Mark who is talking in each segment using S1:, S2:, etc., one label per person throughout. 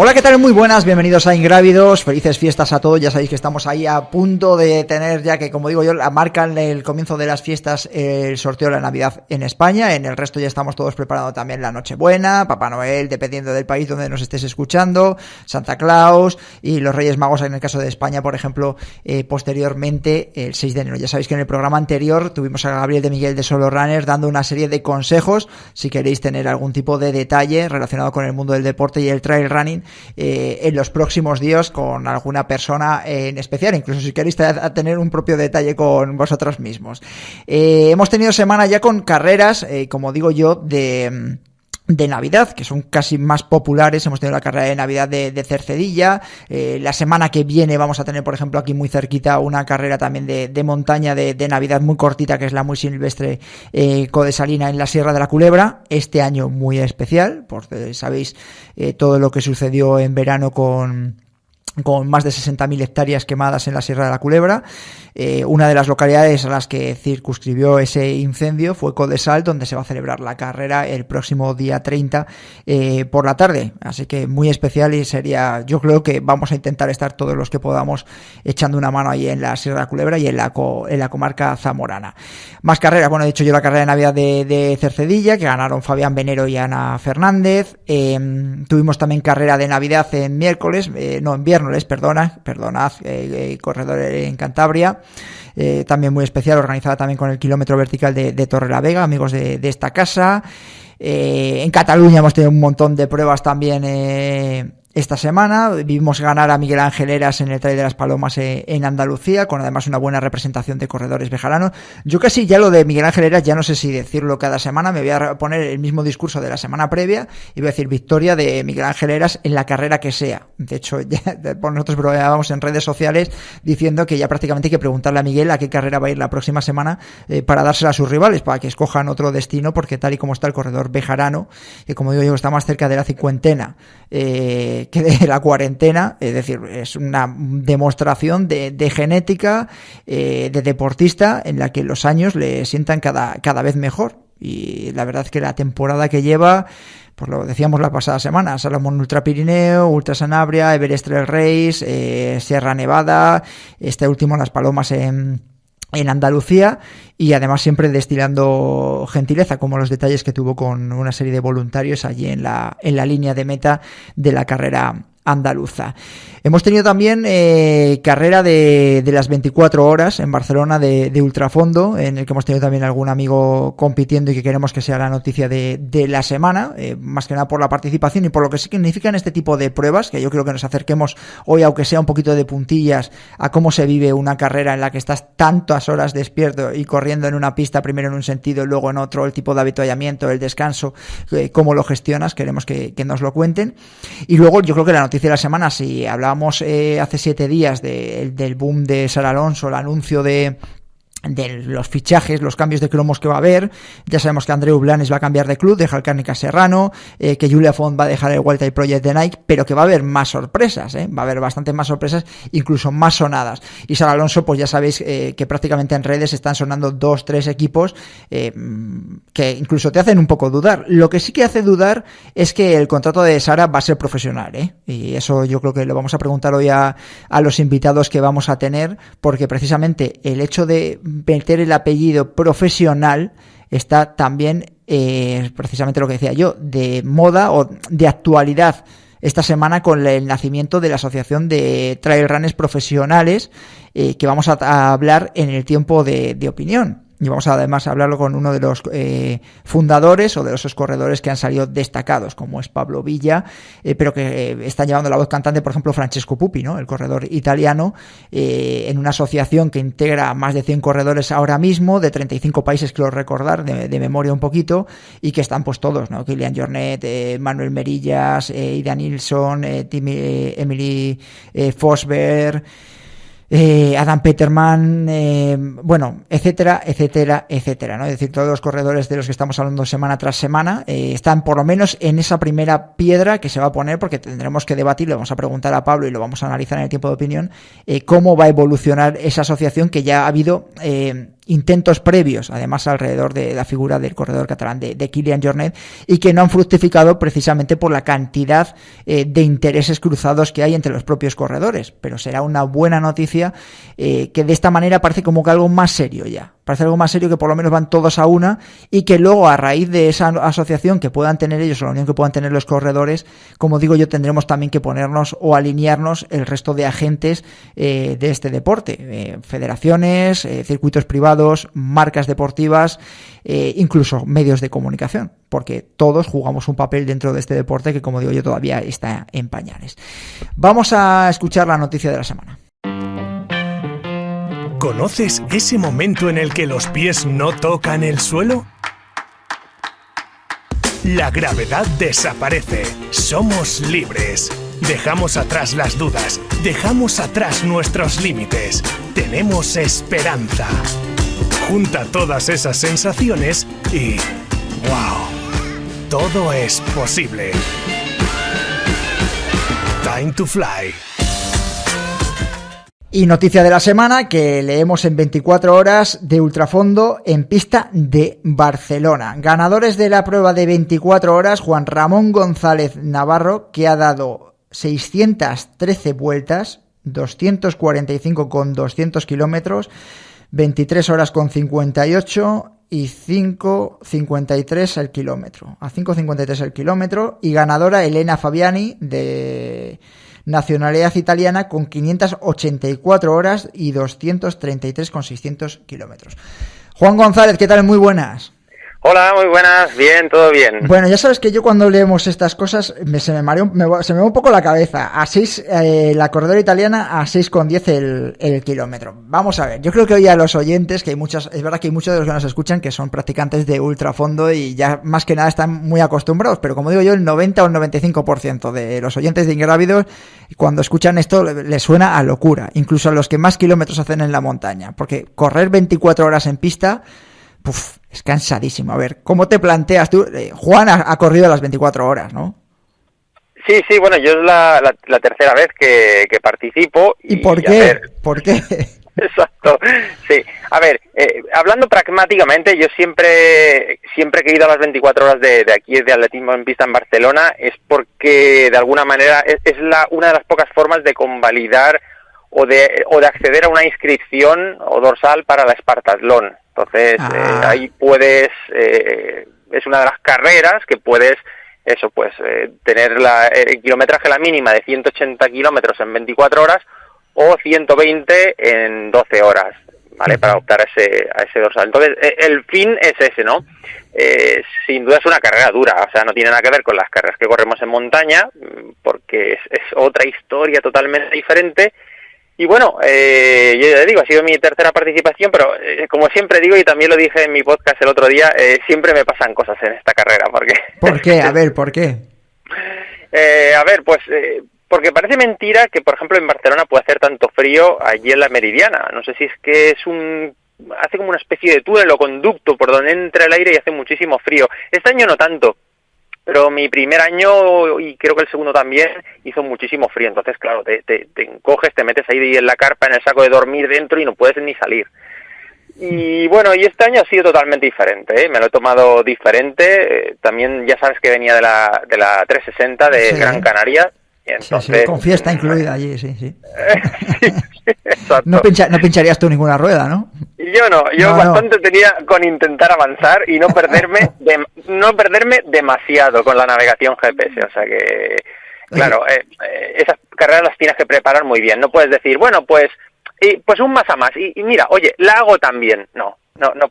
S1: Hola, ¿qué tal? Muy buenas, bienvenidos a Ingrávidos, felices fiestas a todos. Ya sabéis que estamos ahí a punto de tener, ya que como digo yo, marcan el comienzo de las fiestas, el sorteo de la Navidad en España. En el resto ya estamos todos preparando también la Nochebuena, Papá Noel, dependiendo del país donde nos estés escuchando, Santa Claus y los Reyes Magos en el caso de España, por ejemplo, posteriormente el 6 de enero. Ya sabéis que en el programa anterior tuvimos a Gabriel de Miguel de Solo Runner dando una serie de consejos si queréis tener algún tipo de detalle relacionado con el mundo del deporte y el trail running en los próximos días con alguna persona en especial, incluso si queréis tener un propio detalle con vosotros mismos. Hemos tenido semana ya con carreras, como digo yo, de Navidad, que son casi más populares. Hemos tenido la carrera de Navidad de Cercedilla. La semana que viene vamos a tener, por ejemplo, aquí muy cerquita, una carrera también de montaña de Navidad muy cortita, que es la muy silvestre Codesalina en la Sierra de la Culebra. Este año muy especial, porque sabéis todo lo que sucedió en verano con más de 60.000 hectáreas quemadas en la Sierra de la Culebra. Una de las localidades a las que circunscribió ese incendio fue Codesal, donde se va a celebrar la carrera el próximo día 30 por la tarde. Así que muy especial, y sería, yo creo que vamos a intentar estar todos los que podamos echando una mano ahí en la Sierra de la Culebra y en la comarca zamorana. Más carreras, bueno, he dicho yo la carrera de Navidad de Cercedilla, que ganaron Fabián Venero y Ana Fernández. Tuvimos también carrera de Navidad en viernes, perdonad, corredor en Cantabria, también muy especial, organizada también con el kilómetro vertical de Torrelavega, amigos de esta casa. En Cataluña hemos tenido un montón de pruebas también esta semana. Vimos ganar a Miguel Ángel Heras en el Trail de las Palomas en Andalucía, con además una buena representación de corredores bejaranos. Yo casi ya lo de Miguel Ángel Heras ya no sé si decirlo cada semana, me voy a poner el mismo discurso de la semana previa y voy a decir victoria de Miguel Ángel Heras en la carrera que sea. De hecho, ya nosotros bromeábamos en redes sociales diciendo que ya prácticamente hay que preguntarle a Miguel a qué carrera va a ir la próxima semana para dársela a sus rivales, para que escojan otro destino, porque tal y como está el corredor bejarano, que como digo yo está más cerca de la cincuentena que de la cuarentena, es decir, es una demostración de genética de deportista en la que los años le sientan cada vez mejor. Y la verdad es que la temporada que lleva, pues lo decíamos la pasada semana, Salomón Ultra Pirineo, Ultra Sanabria, Everest Trail Race, Sierra Nevada, este último Las Palomas en Andalucía, y además siempre destilando gentileza, como los detalles que tuvo con una serie de voluntarios allí en la línea de meta de la carrera andaluza. Hemos tenido también carrera de las 24 horas en Barcelona de ultrafondo, en el que hemos tenido también algún amigo compitiendo y que queremos que sea la noticia de la semana, más que nada por la participación y por lo que significan este tipo de pruebas, que yo creo que nos acerquemos hoy, aunque sea un poquito de puntillas, a cómo se vive una carrera en la que estás tantas horas despierto y corriendo en una pista, primero en un sentido y luego en otro, el tipo de avituallamiento, el descanso, cómo lo gestionas. Queremos que nos lo cuenten. Y luego yo creo que la noticia de la semana, si hablábamos hace 7 días del boom de Sara Alonso, el anuncio de los fichajes, los cambios de cromos que va a haber. Ya sabemos que Andreu Blanes va a cambiar de club, deja el Cárnica Serrano, que Julia Font va a dejar el Wild Type Project de Nike, pero que va a haber más sorpresas, va a haber bastantes más sorpresas, incluso más sonadas. Y Sara Alonso, pues ya sabéis que prácticamente en redes están sonando 2-3 equipos que incluso te hacen un poco dudar. Lo que sí que hace dudar es que el contrato de Sara va a ser profesional, y eso yo creo que lo vamos a preguntar hoy a los invitados que vamos a tener, porque precisamente el hecho de meter el apellido profesional está también, precisamente lo que decía yo, de moda o de actualidad esta semana con el nacimiento de la Asociación de Trail Runners Profesionales, que vamos a hablar en el tiempo de opinión. Y vamos a además a hablarlo con uno de los fundadores o de esos corredores que han salido destacados, como es Pablo Villa, pero que están llevando la voz cantante, por ejemplo, Francesco Pupi, ¿no? El corredor italiano, en una asociación que integra más de 100 corredores ahora mismo, de 35 países, quiero recordar, de memoria un poquito, y que están pues todos, ¿no? Kilian Jornet, Manuel Merillas, Ida Nilsson, Emily Fosberg, Adam Peterman, bueno, etcétera, ¿no? Es decir, todos los corredores de los que estamos hablando semana tras semana están por lo menos en esa primera piedra que se va a poner, porque tendremos que debatir, le vamos a preguntar a Pablo y lo vamos a analizar en el tiempo de opinión, cómo va a evolucionar esa asociación, que ya ha habido intentos previos, además alrededor de la figura del corredor catalán de Kilian Jornet, y que no han fructificado precisamente por la cantidad de intereses cruzados que hay entre los propios corredores. Pero será una buena noticia que de esta manera parece como que algo más serio ya. Parece algo más serio, que por lo menos van todos a una, y que luego, a raíz de esa asociación que puedan tener ellos, o la unión que puedan tener los corredores, como digo yo, tendremos también que ponernos o alinearnos el resto de agentes de este deporte, federaciones, circuitos privados, marcas deportivas, incluso medios de comunicación, porque todos jugamos un papel dentro de este deporte que, como digo yo, todavía está en pañales. Vamos a escuchar la noticia de la semana.
S2: ¿Conoces ese momento en el que los pies no tocan el suelo? La gravedad desaparece. Somos libres. Dejamos atrás las dudas. Dejamos atrás nuestros límites. Tenemos esperanza. Junta todas esas sensaciones y... ¡wow! Todo es posible. Time to fly.
S1: Y noticia de la semana que leemos en 24 horas de ultrafondo en pista de Barcelona. Ganadores de la prueba de 24 horas, Juan Ramón González Navarro, que ha dado 613 vueltas, 245,200 kilómetros, 23 horas con 58 y 5,53 el kilómetro. A 5,53 el kilómetro. Y ganadora Elena Fabiani, de nacionalidad italiana, con 584 horas y 233,600 kilómetros. Juan González, ¿qué tal? Muy buenas.
S3: Hola, muy buenas, bien, todo bien.
S1: Bueno, ya sabes que yo cuando leemos estas cosas se me va un poco la cabeza. A 6, la corredora italiana a 6,10 el kilómetro. Vamos a ver, yo creo que hoy a los oyentes, que es verdad que hay muchos de los que nos escuchan que son practicantes de ultrafondo y ya más que nada están muy acostumbrados, pero como digo yo, el 90 o el 95% de los oyentes de Ingrávidos, cuando escuchan esto les suena a locura, incluso a los que más kilómetros hacen en la montaña, porque correr 24 horas en pista... es cansadísimo. A ver, ¿cómo te planteas tú? Juan ha corrido las 24 horas, ¿no?
S3: Sí, bueno, yo es la tercera vez que participo.
S1: ¿Y por qué? ¿Por qué?
S3: Exacto, sí. A ver, hablando pragmáticamente, yo siempre que he ido a las 24 horas de aquí de atletismo en pista en Barcelona es porque de alguna manera es una de las pocas formas de convalidar o de acceder a una inscripción o dorsal para la Espartatlón. Entonces, ahí puedes, es una de las carreras que puedes, tener el kilometraje, la mínima de 180 kilómetros en 24 horas o 120 en 12 horas, ¿vale? Para optar a ese dorsal. Entonces, el fin es ese, ¿no? Sin duda es una carrera dura, o sea, no tiene nada que ver con las carreras que corremos en montaña, porque es otra historia totalmente diferente. Y bueno, yo ya digo, ha sido mi tercera participación, pero como siempre digo, y también lo dije en mi podcast el otro día, siempre me pasan cosas en esta carrera. Porque...
S1: ¿Por qué? A ver, ¿por qué?
S3: Porque parece mentira que, por ejemplo, en Barcelona puede hacer tanto frío allí en la Meridiana. No sé si es que hace como una especie de túnel o conducto por donde entra el aire y hace muchísimo frío. Este año no tanto. Pero mi primer año, y creo que el segundo también, hizo muchísimo frío. Entonces, claro, te encoges, te metes ahí en la carpa, en el saco de dormir dentro y no puedes ni salir. Y bueno, y este año ha sido totalmente diferente, ¿eh? Me lo he tomado diferente. También ya sabes que venía de la 360 de Gran Canaria. Y entonces,
S1: sí, con fiesta incluida allí, sí.
S3: Sí, exacto.
S1: No pincharías tú ninguna rueda, ¿no?
S3: Yo bastante tenía con intentar avanzar y no perderme demasiado con la navegación GPS, o sea que, claro, esas carreras las tienes que preparar muy bien, no puedes decir, bueno, pues un más a más, y mira, oye, la hago también, no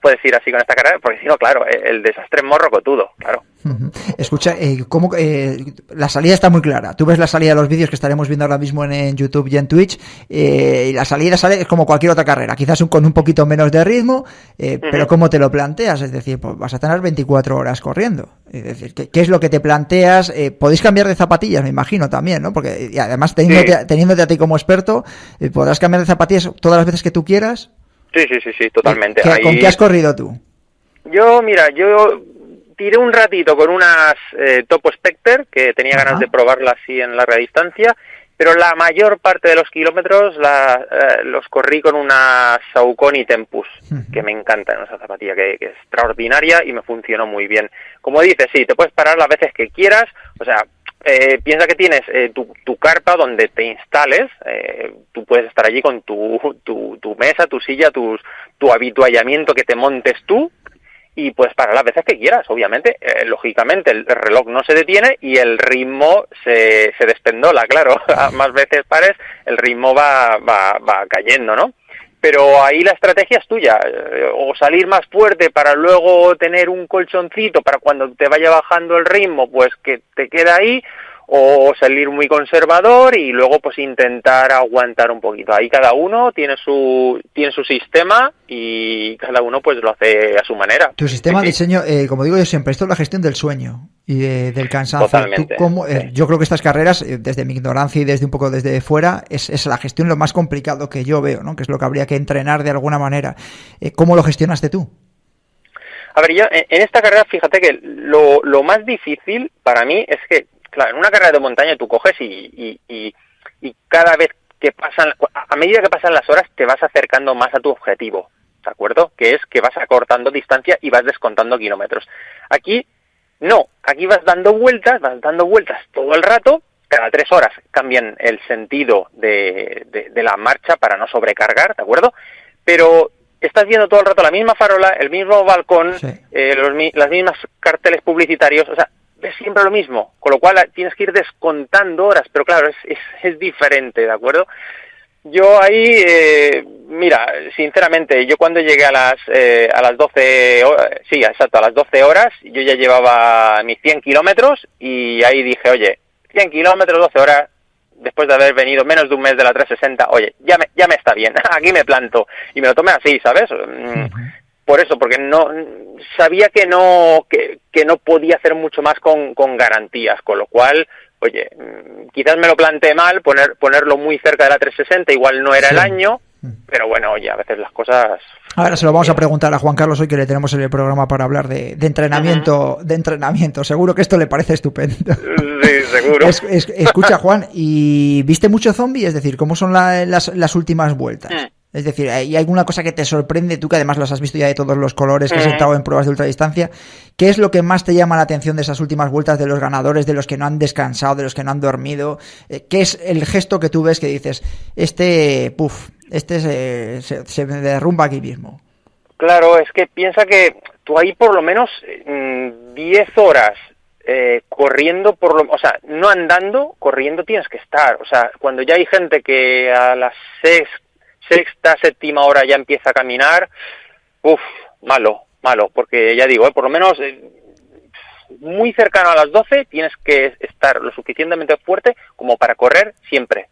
S3: puedes ir así con esta carrera, porque si no, claro, el desastre es morrocotudo, claro.
S1: Escucha, la salida está muy clara. Tú ves la salida de los vídeos que estaremos viendo ahora mismo en YouTube y en Twitch, y la salida es como cualquier otra carrera, quizás con un poquito menos de ritmo, pero ¿cómo te lo planteas? Es decir, pues vas a tener 24 horas corriendo. Es decir, ¿qué es lo que te planteas? Podéis cambiar de zapatillas, me imagino, también, ¿no? Porque y además, teniéndote a ti como experto, podrás cambiar de zapatillas todas las veces que tú quieras.
S3: Sí, totalmente.
S1: ¿Con qué has corrido tú?
S3: Yo tiré un ratito con unas Topo Spectre, que tenía ganas de probarla así en larga distancia, pero la mayor parte de los kilómetros los corrí con una Saucony Tempus, que me encanta, ¿no? Esa zapatilla que es extraordinaria y me funcionó muy bien. Como dices, sí, te puedes parar las veces que quieras, o sea, piensa que tienes tu carpa donde te instales, tú puedes estar allí con tu mesa, tu silla, tu habituallamiento que te montes tú, y puedes parar las veces que quieras, obviamente. Lógicamente el reloj no se detiene y el ritmo se despendola, claro. A más veces pares, el ritmo va cayendo, ¿no? Pero ahí la estrategia es tuya, o salir más fuerte para luego tener un colchoncito para cuando te vaya bajando el ritmo, pues que te queda ahí, o salir muy conservador y luego pues intentar aguantar un poquito. Ahí cada uno tiene su sistema y cada uno pues lo hace a su manera.
S1: Tu sistema de
S3: sí.
S1: diseño, como digo yo siempre, esto es la gestión del sueño y del cansancio.
S3: Totalmente.
S1: Sí. Yo creo que estas carreras, desde mi ignorancia y desde un poco desde fuera, es la gestión lo más complicado que yo veo, ¿no? Que es lo que habría que entrenar de alguna manera. ¿Cómo lo gestionaste tú?
S3: A ver, yo en esta carrera, fíjate que lo más difícil para mí es que, claro, en una carrera de montaña tú coges y cada vez que a medida que pasan las horas te vas acercando más a tu objetivo, ¿de acuerdo? Que es que vas acortando distancia y vas descontando kilómetros. Aquí no, aquí vas dando vueltas todo el rato, cada 3 horas cambian el sentido de la marcha para no sobrecargar, ¿de acuerdo? Pero estás viendo todo el rato la misma farola, el mismo balcón, sí. Las mismas carteles publicitarios, o sea, ves siempre lo mismo, con lo cual tienes que ir descontando horas, pero claro, es diferente, ¿de acuerdo? Yo ahí, mira, sinceramente, yo cuando llegué a las 12 horas, sí, exacto, a las 12 horas, yo ya llevaba mis 100 kilómetros y ahí dije, oye, 100 kilómetros, 12 horas, después de haber venido menos de un mes de la 360, oye, ya me está bien, aquí me planto, y me lo tomé así, ¿sabes? Por eso, porque no sabía que no podía hacer mucho más con garantías, con lo cual, oye, quizás me lo planteé mal, ponerlo muy cerca de la 360, igual no era el año, pero bueno, oye, a veces las cosas...
S1: Ahora se lo vamos a preguntar a Juan Carlos hoy, que le tenemos en el programa para hablar de entrenamiento, de entrenamiento. Seguro que esto le parece estupendo.
S3: Sí, seguro.
S1: Escucha, Juan, ¿y viste mucho zombie? Es decir, ¿cómo son las últimas vueltas? Es decir, ¿hay alguna cosa que te sorprende? Tú que además las has visto ya de todos los colores, que has estado en pruebas de ultradistancia. ¿Qué es lo que más te llama la atención de esas últimas vueltas, de los ganadores, de los que no han descansado, de los que no han dormido? ¿Qué es el gesto que tú ves que dices, este se derrumba aquí mismo?
S3: Claro, es que piensa que tú ahí por lo menos 10 horas corriendo, o sea, no andando, corriendo tienes que estar. O sea, cuando ya hay gente que a las sexta, séptima hora ya empieza a caminar, malo, porque ya digo, por lo menos muy cercano a las 12 tienes que estar lo suficientemente fuerte como para correr siempre.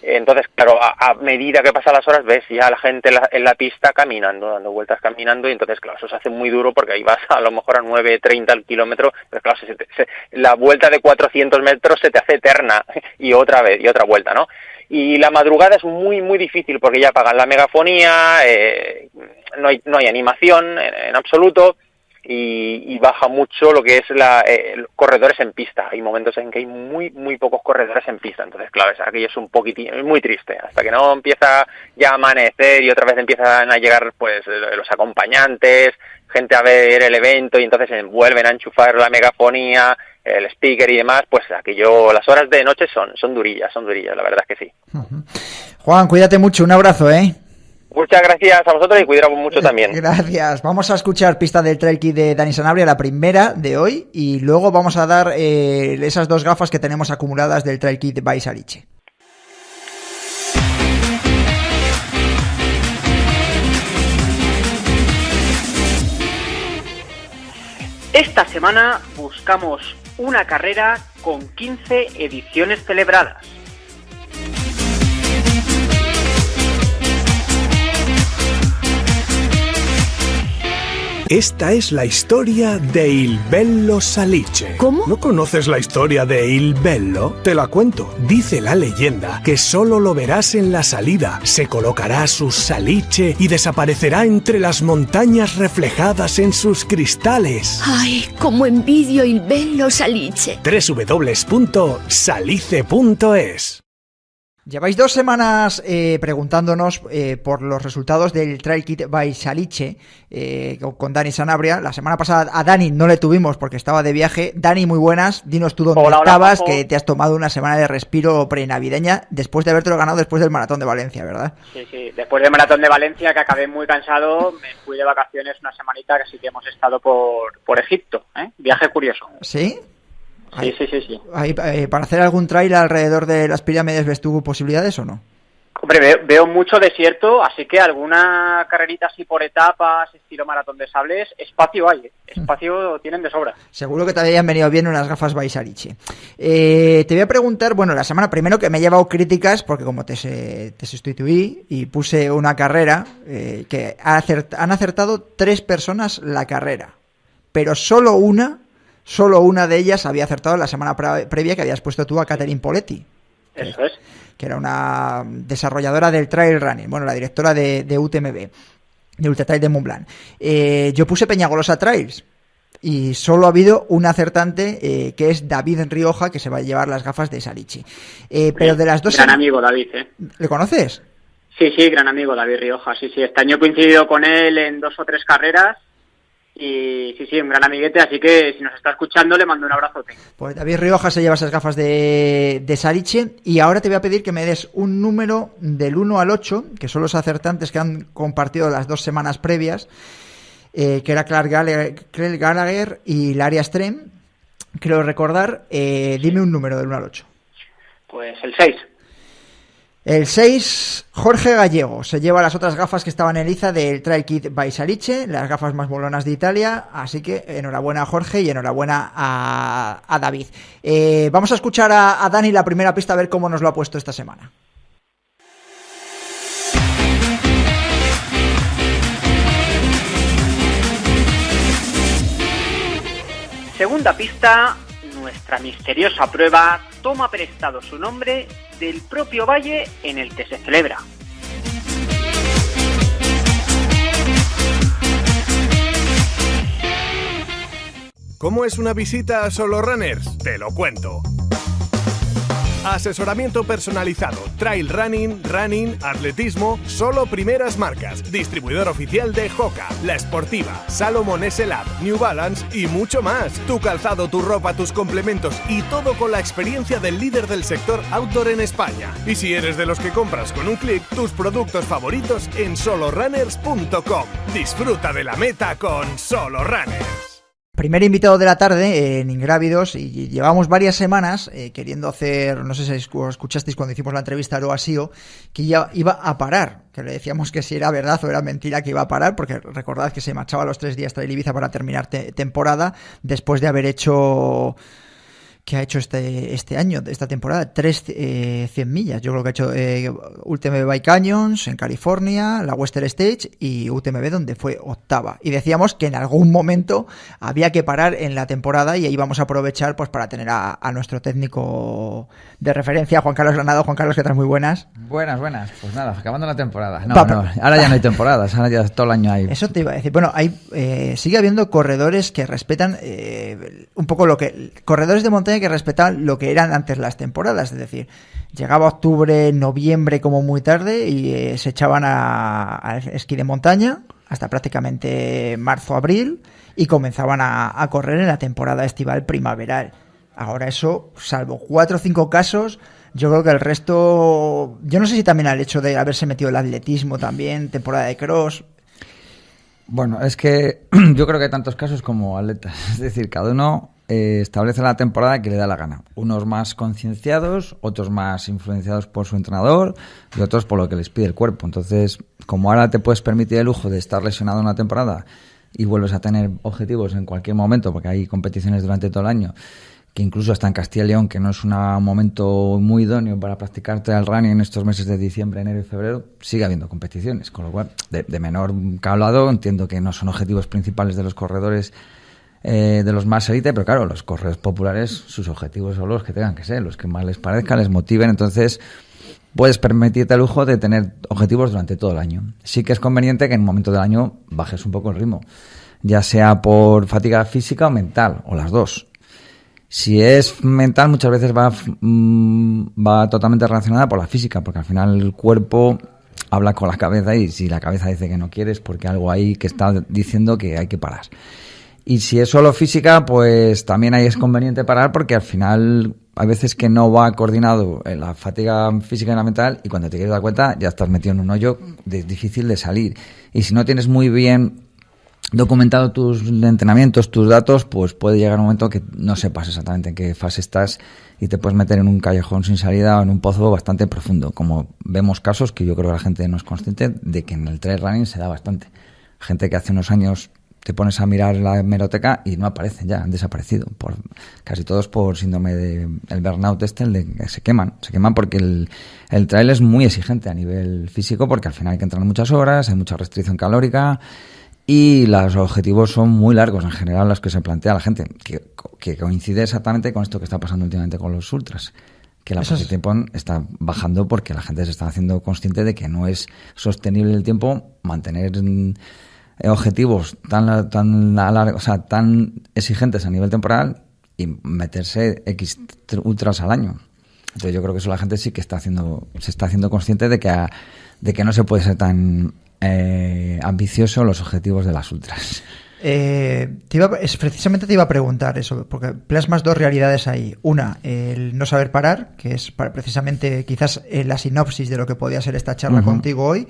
S3: Entonces, claro, a medida que pasan las horas ves ya la gente en la pista caminando, dando vueltas caminando, y entonces, claro, eso se hace muy duro porque ahí vas a lo mejor a 9:30 al kilómetro, pero claro, la vuelta de 400 metros se te hace eterna, y otra vez, y otra vuelta, ¿no? Y la madrugada es muy, muy difícil porque ya apagan la megafonía, no hay animación en absoluto, y baja mucho lo que es corredores en pista. Hay momentos en que hay muy, muy pocos corredores en pista, entonces claro, aquello es un poquitín, es muy triste, hasta que no empieza ya a amanecer y otra vez empiezan a llegar pues los acompañantes, gente a ver el evento, y entonces vuelven a enchufar la megafonía, el speaker y demás, pues aquello, las horas de noche son durillas, la verdad es que sí.
S1: Juan, cuídate mucho, un abrazo,
S3: Muchas gracias a vosotros y cuidamos mucho también.
S1: Gracias. Vamos a escuchar pista del Trail Kit de Dani Sanabria, la primera de hoy, y luego vamos a dar esas 2 gafas que tenemos acumuladas del Trail Kit de by Saliche.
S4: Esta semana buscamos una carrera con 15 ediciones celebradas.
S2: Esta es la historia de Il Bello Salice.
S5: ¿Cómo?
S2: ¿No conoces la historia de Il Bello? Te la cuento. Dice la leyenda que solo lo verás en la salida. Se colocará su salice y desaparecerá entre las montañas reflejadas en sus cristales.
S5: Ay, cómo envidio Il Bello Salice.
S2: www.salice.es.
S1: Lleváis 2 semanas preguntándonos por los resultados del Trail Kit by Salice con Dani Sanabria. La semana pasada a Dani no le tuvimos porque estaba de viaje. Dani, muy buenas. Dinos tú dónde estabas, que te has tomado una semana de respiro prenavideña después de habértelo ganado después del Maratón de Valencia, ¿verdad?
S4: Sí. Después del Maratón de Valencia, que acabé muy cansado, me fui de vacaciones una semanita, que sí que hemos estado por Egipto. Viaje curioso.
S1: ¿Sí?
S4: Sí.
S1: Ahí, ¿para hacer algún trail alrededor de las pirámides ves tú posibilidades o no?
S4: Hombre, veo mucho desierto, así que alguna carrerita así por etapas, estilo Maratón de Sables, espacio hay, espacio tienen de sobra.
S1: Seguro que te habían venido bien unas gafas by Salice. Te voy a preguntar, bueno, la semana primero que me he llevado críticas, porque como te sustituí y puse una carrera, que han acertado 3 personas la carrera, pero solo una de ellas había acertado la semana previa, que habías puesto tú a Catherine Poletti.
S4: Eso es.
S1: Que era una desarrolladora del trail running, bueno, la directora de UTMB, de Ultra Trail de Mont Blanc. Yo puse Peñagolosa Trails y solo ha habido un acertante, que es David Rioja, que se va a llevar las gafas de Salice. Pero de las dos...
S4: Gran amigo David,
S1: ¿Le conoces?
S4: Sí, gran amigo David Rioja, sí. Este año he coincidido con él en 2 o 3 carreras. Y sí, un gran amiguete, así que si nos está escuchando le mando un abrazote. Pues
S1: David Rioja se lleva esas gafas de Salice, y ahora te voy a pedir que me des un número del 1 al 8, que son los acertantes que han compartido las 2 semanas previas, que era Claire Gallagher y Laria Strem, creo recordar. Dime un número del 1 al 8.
S4: Pues el 6.
S1: El 6, Jorge Gallego, se lleva las otras gafas que estaban en liza del Trail Kit by Salice, las gafas más molonas de Italia, así que enhorabuena a Jorge y enhorabuena a David. Vamos a escuchar a Dani la primera pista, a ver cómo nos lo ha puesto esta semana.
S4: Segunda pista, nuestra misteriosa prueba toma prestado su nombre del propio valle en el que se celebra.
S2: ¿Cómo es una visita a Solo Runners? Te lo cuento. Asesoramiento personalizado, trail running, atletismo, solo primeras marcas. Distribuidor oficial de Hoka, La Sportiva, Salomon S-Lab, New Balance y mucho más. Tu calzado, tu ropa, tus complementos y todo con la experiencia del líder del sector outdoor en España. Y si eres de los que compras con un clic, tus productos favoritos en solorunners.com. Disfruta de la meta con Solo Runners.
S1: Primer invitado de la tarde en Ingrávidos, y llevamos varias semanas queriendo hacer, no sé si escuchasteis cuando hicimos la entrevista a Aroa Sio, que ya iba a parar, que le decíamos que si era verdad o era mentira que iba a parar, porque recordad que se marchaba los 3 días Trail Ibiza para terminar temporada, después de haber hecho... que ha hecho este año, esta temporada, 100 millas. Yo creo que ha hecho UTMB by Canyons en California, la Western Stage y UTMB, donde fue 8ª. Y decíamos que en algún momento había que parar en la temporada, y ahí vamos a aprovechar pues para tener a nuestro técnico de referencia, Juan Carlos Granado. Juan Carlos, ¿qué tal? Muy buenas.
S6: Buenas. Pues nada, acabando la temporada. Ahora ya no hay temporadas, ahora ya todo el año hay.
S1: Eso te iba a decir. Bueno, sigue habiendo corredores que respetan un poco corredores de montaña que respetaban lo que eran antes las temporadas, es decir, llegaba octubre, noviembre como muy tarde y se echaban al esquí de montaña hasta prácticamente marzo, abril, y comenzaban a correr en la temporada estival primaveral. Ahora eso, salvo 4 o 5 casos, yo creo que el resto, yo no sé si también al hecho de haberse metido el atletismo también, temporada de cross.
S6: Bueno, es que yo creo que hay tantos casos como atletas, es decir, cada uno establece la temporada que le da la gana. Unos más concienciados, otros más influenciados por su entrenador y otros por lo que les pide el cuerpo. Entonces, como ahora te puedes permitir el lujo de estar lesionado una temporada y vuelves a tener objetivos en cualquier momento, porque hay competiciones durante todo el año que incluso hasta en Castilla y León, que no es un momento muy idóneo para practicar trail running en estos meses de diciembre, enero y febrero, sigue habiendo competiciones, con lo cual, de menor calado, entiendo que no son objetivos principales de los corredores, de los más élite, pero claro, los corredores populares, sus objetivos son los que tengan que ser, los que más les parezca, les motiven, entonces puedes permitirte el lujo de tener objetivos durante todo el año. Sí que es conveniente que en un momento del año bajes un poco el ritmo, ya sea por fatiga física o mental, o las dos. Si es mental, muchas veces va totalmente relacionada por la física, porque al final el cuerpo habla con la cabeza y si la cabeza dice que no quieres, porque algo ahí que está diciendo que hay que parar. Y si es solo física, pues también ahí es conveniente parar, porque al final hay veces que no va coordinado la fatiga física y la mental y cuando te quieres dar cuenta ya estás metido en un hoyo difícil de salir. Y si no tienes muy bien documentado tus entrenamientos, tus datos, pues puede llegar un momento que no sepas exactamente en qué fase estás y te puedes meter en un callejón sin salida o en un pozo bastante profundo, como vemos casos que yo creo que la gente no es consciente de que en el trail running se da bastante. Gente que hace unos años te pones a mirar la hemeroteca y no aparecen ya, han desaparecido, casi todos por síndrome del burnout el de que se queman porque el trail es muy exigente a nivel físico, porque al final hay que entrenar muchas horas, hay mucha restricción calórica y los objetivos son muy largos en general los que se plantea la gente, que coincide exactamente con esto que está pasando últimamente con los ultras, que la participación está bajando porque la gente se está haciendo consciente de que no es sostenible el tiempo mantener objetivos tan exigentes a nivel temporal y meterse X ultras al año. Entonces yo creo que eso la gente sí que se está haciendo consciente de que no se puede ser tan ambicioso los objetivos de las ultras.
S1: Precisamente te iba a preguntar eso, porque plasmas dos realidades ahí. Una, el no saber parar, que es precisamente quizás la sinopsis de lo que podía ser esta charla contigo hoy,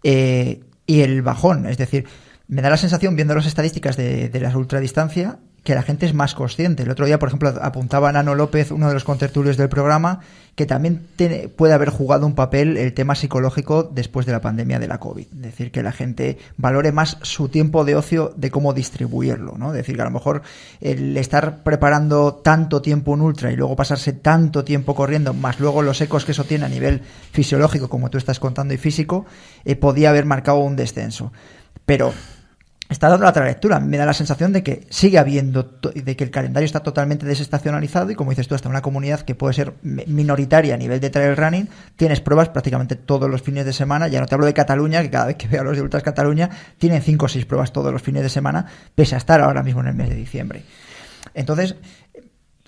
S1: y el bajón. Es decir, me da la sensación, viendo las estadísticas de la ultradistancia, que la gente es más consciente. El otro día, por ejemplo, apuntaba Nano López, uno de los contertulios del programa, que también puede haber jugado un papel el tema psicológico después de la pandemia de la COVID. Es decir, que la gente valore más su tiempo de ocio, de cómo distribuirlo, ¿no? Es decir, que a lo mejor el estar preparando tanto tiempo un ultra y luego pasarse tanto tiempo corriendo, más luego los ecos que eso tiene a nivel fisiológico, como tú estás contando, y físico, podía haber marcado un descenso. Pero está dando la otra lectura. Me da la sensación de que sigue habiendo, de que el calendario está totalmente desestacionalizado y, como dices tú, hasta una comunidad que puede ser minoritaria a nivel de trail running, tienes pruebas prácticamente todos los fines de semana. Ya no te hablo de Cataluña, que cada vez que veo a los de Ultras Cataluña tienen 5 o 6 pruebas todos los fines de semana, pese a estar ahora mismo en el mes de diciembre. Entonces,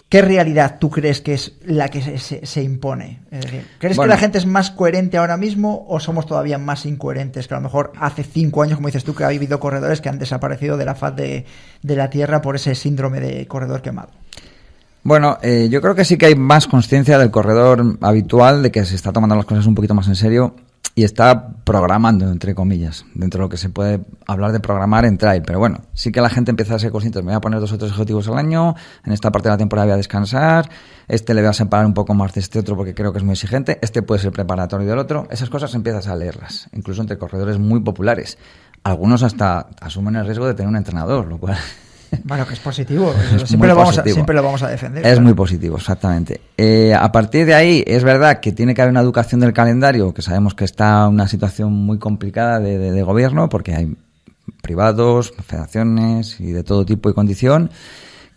S1: ¿qué realidad tú crees que es la que se impone? Es decir, ¿crees que la gente es más coherente ahora mismo o somos todavía más incoherentes que a lo mejor hace 5 años, como dices tú, que ha habido corredores que han desaparecido de la faz de la tierra por ese síndrome de corredor quemado?
S6: Bueno, yo creo que sí que hay más conciencia del corredor habitual, de que se está tomando las cosas un poquito más en serio y está programando, entre comillas, dentro de lo que se puede hablar de programar en trail. Pero bueno, sí que la gente empieza a ser consciente. Me voy a poner 2 o 3 objetivos al año, en esta parte de la temporada voy a descansar, le voy a separar un poco más de este otro porque creo que es muy exigente, puede ser preparatorio del otro. Esas cosas empiezas a leerlas, incluso entre corredores muy populares. Algunos hasta asumen el riesgo de tener un entrenador, lo cual...
S1: Bueno, que es positivo. Siempre lo vamos a defender.
S6: Es muy positivo, exactamente. A partir de ahí, es verdad que tiene que haber una educación del calendario, que sabemos que está en una situación muy complicada de gobierno, porque hay privados, federaciones y de todo tipo y condición,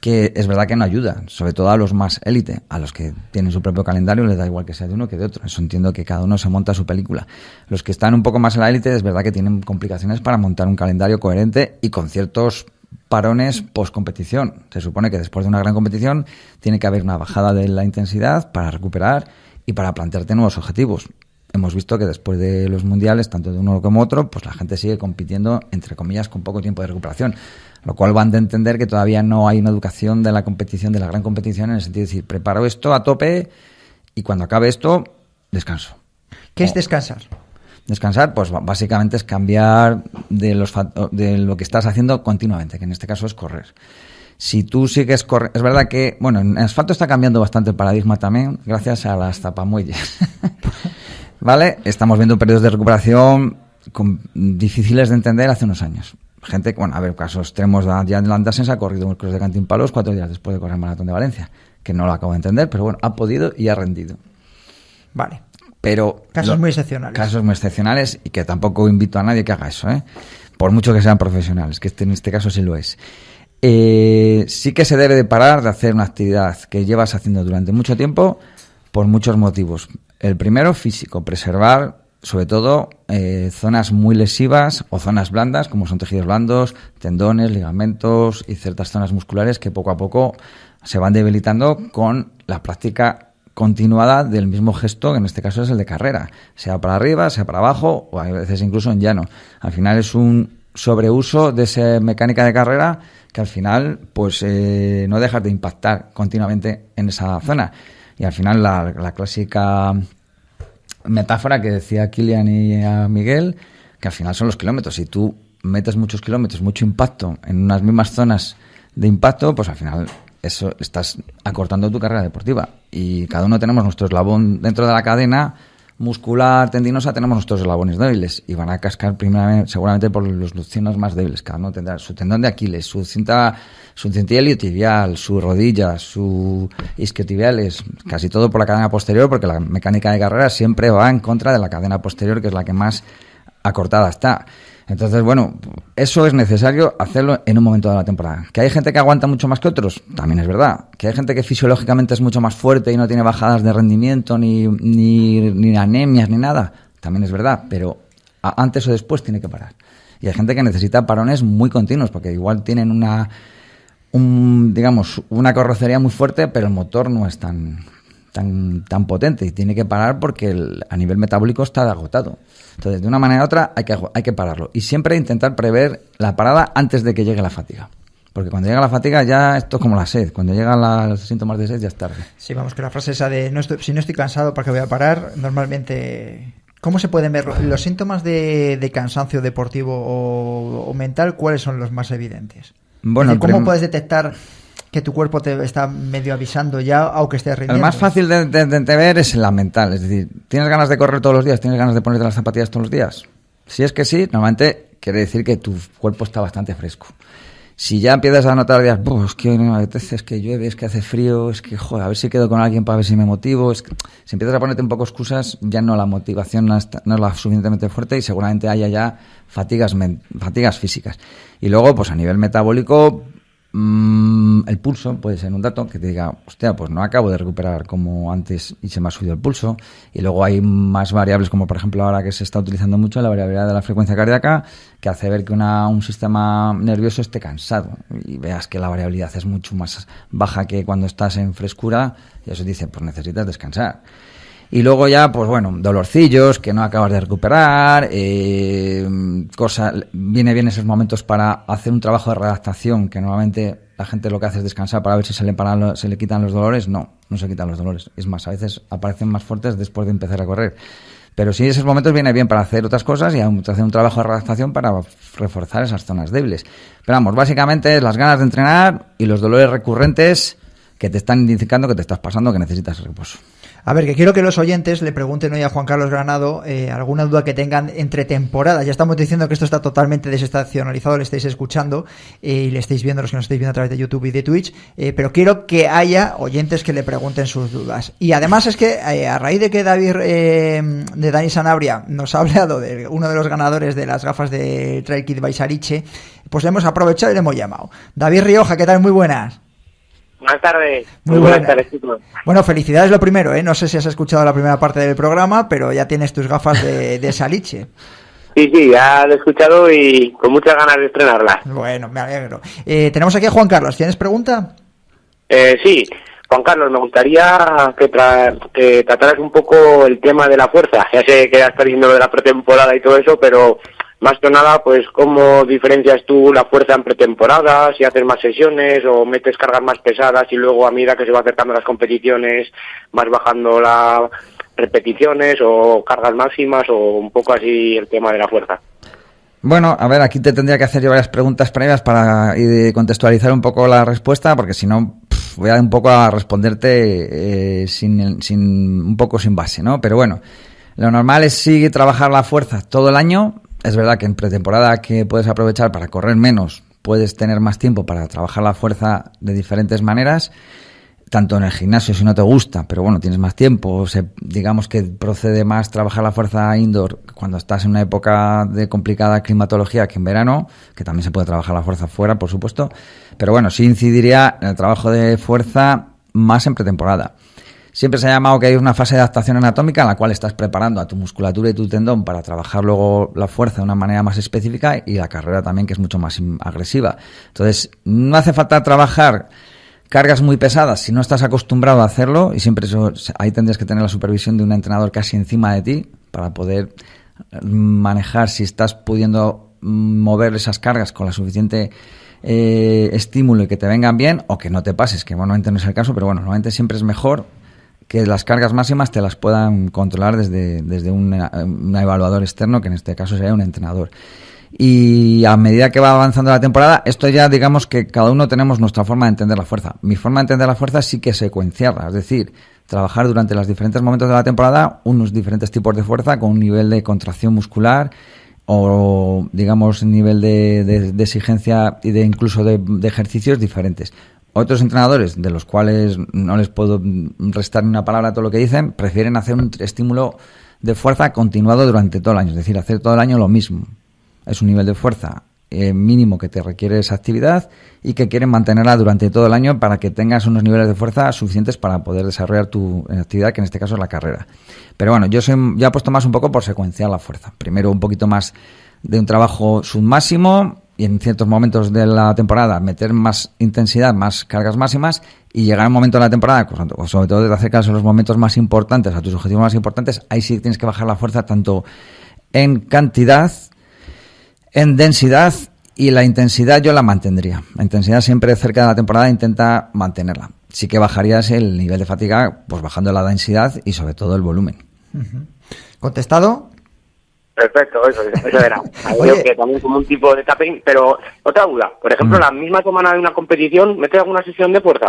S6: que es verdad que no ayuda, sobre todo a los más élite, a los que tienen su propio calendario, les da igual que sea de uno que de otro. Eso entiendo que cada uno se monta su película. Los que están un poco más en la élite, es verdad que tienen complicaciones para montar un calendario coherente y con ciertos parones post-competición. Se supone que después de una gran competición tiene que haber una bajada de la intensidad para recuperar y para plantearte nuevos objetivos. Hemos visto que después de los mundiales, tanto de uno como otro, pues la gente sigue compitiendo, entre comillas, con poco tiempo de recuperación. Lo cual van a entender que todavía no hay una educación de la competición, de la gran competición, en el sentido de decir, preparo esto a tope y cuando acabe esto, descanso.
S1: ¿Qué es descansar?
S6: Descansar, pues básicamente es cambiar de lo que estás haciendo continuamente, que en este caso es correr. Si tú sigues corriendo, es verdad que, bueno, en asfalto está cambiando bastante el paradigma también, gracias a las tapamuelles. ¿Vale? Estamos viendo periodos de recuperación difíciles de entender hace unos años. gente, bueno, a ver, casos extremos, Jan Landasen se ha corrido un cross de Cantimpalos 4 días después de correr el Maratón de Valencia, que no lo acabo de entender, pero bueno, ha podido y ha rendido.
S1: Vale.
S6: Pero
S1: casos muy excepcionales.
S6: Casos muy excepcionales, y que tampoco invito a nadie que haga eso, por mucho que sean profesionales, que en este caso sí lo es. Sí que se debe de parar de hacer una actividad que llevas haciendo durante mucho tiempo por muchos motivos. El primero, físico, preservar sobre todo zonas muy lesivas o zonas blandas, como son tejidos blandos, tendones, ligamentos y ciertas zonas musculares que poco a poco se van debilitando con la práctica continuada del mismo gesto, que en este caso es el de carrera, sea para arriba, sea para abajo o a veces incluso en llano. Al final es un sobreuso de esa mecánica de carrera que al final pues no dejas de impactar continuamente en esa zona. Y al final la clásica metáfora que decía Kilian y a Miguel, que al final son los kilómetros. Si tú metes muchos kilómetros, mucho impacto en unas mismas zonas de impacto, pues al final eso estás acortando tu carrera deportiva. Y cada uno tenemos nuestro eslabón dentro de la cadena muscular, tendinosa, tenemos nuestros eslabones débiles y van a cascar primeramente, seguramente por los zonas más débiles. Cada uno tendrá su tendón de Aquiles, su cinta iliotibial, su rodilla, su isquiotibiales, casi todo por la cadena posterior, porque la mecánica de carrera siempre va en contra de la cadena posterior, que es la que más acortada está. Entonces, bueno, eso es necesario hacerlo en un momento de la temporada. ¿Que hay gente que aguanta mucho más que otros? También es verdad. ¿Que hay gente que fisiológicamente es mucho más fuerte y no tiene bajadas de rendimiento, ni anemias, ni nada? También es verdad, pero antes o después tiene que parar. Y hay gente que necesita parones muy continuos, porque igual tienen una carrocería muy fuerte, pero el motor no es tan potente y tiene que parar porque a nivel metabólico está agotado. Entonces, de una manera u otra hay que pararlo. Y siempre intentar prever la parada antes de que llegue la fatiga. Porque cuando llega la fatiga ya esto es como la sed. Cuando llegan los síntomas de sed ya es tarde. Sí, vamos, que la frase esa de si no estoy cansado, ¿para qué voy a parar? Normalmente, ¿cómo se pueden ver los síntomas de cansancio deportivo o mental? ¿Cuáles son los más evidentes? Bueno, ¿cómo puedes detectar que tu cuerpo te está medio avisando ya, aunque estés rindiendo? El más fácil de ver es la mental. Es decir, ¿tienes ganas de correr todos los días? ¿Tienes ganas de ponerte las zapatillas todos los días? Si es que sí, normalmente quiere decir que tu cuerpo está bastante fresco. Si ya empiezas a notar días, es que no me apetece, es que llueve, es que hace frío, es que, a ver si quedo con alguien para ver si me motivo. Es que, si empiezas a ponerte un poco excusas, ya no, la motivación no es la suficientemente fuerte y seguramente haya ya fatigas físicas. Y luego, pues a nivel metabólico, el pulso puede ser un dato que te diga, hostia, pues no acabo de recuperar como antes y se me ha subido el pulso. Y luego hay más variables, como por ejemplo ahora que se está utilizando mucho la variabilidad de la frecuencia cardíaca, que hace ver que un sistema nervioso esté cansado y veas que la variabilidad es mucho más baja que cuando estás en frescura, y eso dice, pues necesitas descansar. Y luego ya, pues bueno, dolorcillos que no acabas de recuperar, viene bien esos momentos para hacer un trabajo de readaptación, que normalmente la gente lo que hace es descansar para ver si se le quitan los dolores. No se quitan los dolores. Es más, a veces aparecen más fuertes después de empezar a correr. Pero sí, esos momentos viene bien para hacer otras cosas y hacer un trabajo de readaptación para reforzar esas zonas débiles. Pero vamos, básicamente es las ganas de entrenar y los dolores recurrentes que te están indicando que te estás pasando, que necesitas reposo. A ver, que quiero que los oyentes le pregunten hoy a Juan Carlos Granado alguna duda que tengan entre temporadas. Ya estamos diciendo que esto está totalmente desestacionalizado, le estáis escuchando y le estáis viendo, los que nos estáis viendo a través de YouTube y de Twitch, pero quiero que haya oyentes que le pregunten sus dudas. Y además es que a raíz de que de Dani Sanabria nos ha hablado de uno de los ganadores de las gafas de Trail Kit by Saliche, pues le hemos aprovechado y le hemos llamado. David Rioja, ¿qué tal? Muy buenas.
S7: Buenas tardes.
S1: Muy buenas tardes, chicos. Bueno, felicidades lo primero, ¿eh? No sé si has escuchado la primera parte del programa, pero ya tienes tus gafas de Saliche.
S7: Sí, ya lo he escuchado y con muchas ganas de estrenarlas.
S1: Bueno, me alegro. Tenemos aquí a Juan Carlos. ¿Tienes pregunta?
S7: Sí. Juan Carlos, me gustaría que trataras un poco el tema de la fuerza. Ya sé que ya estás diciendo lo de la pretemporada y todo eso, pero más que nada, pues, ¿cómo diferencias tú la fuerza en pretemporada? Si haces más sesiones o metes cargas más pesadas y luego a medida que se va acercando las competiciones vas bajando las repeticiones o cargas máximas o un poco así el tema de la fuerza.
S6: Bueno, a ver, aquí te tendría que hacer yo varias preguntas previas para contextualizar un poco la respuesta, porque si no voy a un poco a responderte un poco sin base, ¿no? Pero bueno, lo normal es sí trabajar la fuerza todo el año. es verdad que en pretemporada que puedes aprovechar para correr menos, puedes tener más tiempo para trabajar la fuerza de diferentes maneras, tanto en el gimnasio si no te gusta, pero bueno, tienes más tiempo, digamos que procede más trabajar la fuerza indoor cuando estás en una época de complicada climatología que en verano, que también se puede trabajar la fuerza fuera, por supuesto, pero bueno, sí incidiría en el trabajo de fuerza más en pretemporada. Siempre se ha llamado que hay una fase de adaptación anatómica en la cual estás preparando a tu musculatura y tu tendón para trabajar luego la fuerza de una manera más específica, y la carrera también, que es mucho más agresiva. Entonces, no hace falta trabajar cargas muy pesadas si no estás acostumbrado a hacerlo, y siempre ahí tendrías que tener la supervisión de un entrenador casi encima de ti para poder manejar si estás pudiendo mover esas cargas con la suficiente estímulo y que te vengan bien, o que no te pases, que normalmente no es el caso, pero bueno, normalmente siempre es mejor que las cargas máximas te las puedan controlar desde un evaluador externo, que en este caso sería un entrenador. Y a medida que va avanzando la temporada, esto ya digamos que cada uno tenemos nuestra forma de entender la fuerza. Mi forma de entender la fuerza sí que es secuenciarla, es decir, trabajar durante los diferentes momentos de la temporada unos diferentes tipos de fuerza con un nivel de contracción muscular o digamos nivel de exigencia y de incluso de ejercicios diferentes. Otros entrenadores, de los cuales no les puedo restar ni una palabra a todo lo que dicen, prefieren hacer un estímulo de fuerza continuado durante todo el año, es decir, hacer todo el año lo mismo. Es un nivel de fuerza mínimo que te requiere esa actividad y que quieren mantenerla durante todo el año para que tengas unos niveles de fuerza suficientes para poder desarrollar tu actividad, que en este caso es la carrera. Pero bueno, yo he apuesto más un poco por secuenciar la fuerza. Primero un poquito más de un trabajo submáximo, y en ciertos momentos de la temporada meter más intensidad, más cargas máximas, y llegar a un momento de la temporada, sobre todo de hacer caso a los momentos más importantes, a tus objetivos más importantes, ahí sí tienes que bajar la fuerza tanto en cantidad, en densidad, y la intensidad yo la mantendría. La intensidad siempre cerca de la temporada intenta mantenerla. Sí que bajarías el nivel de fatiga, pues bajando la densidad y sobre todo el volumen.
S1: ¿Contestado?
S7: Perfecto, eso era. Creo que también como un tipo de taping, pero otra duda. Por ejemplo, la misma semana de una competición, ¿metes alguna sesión de fuerza?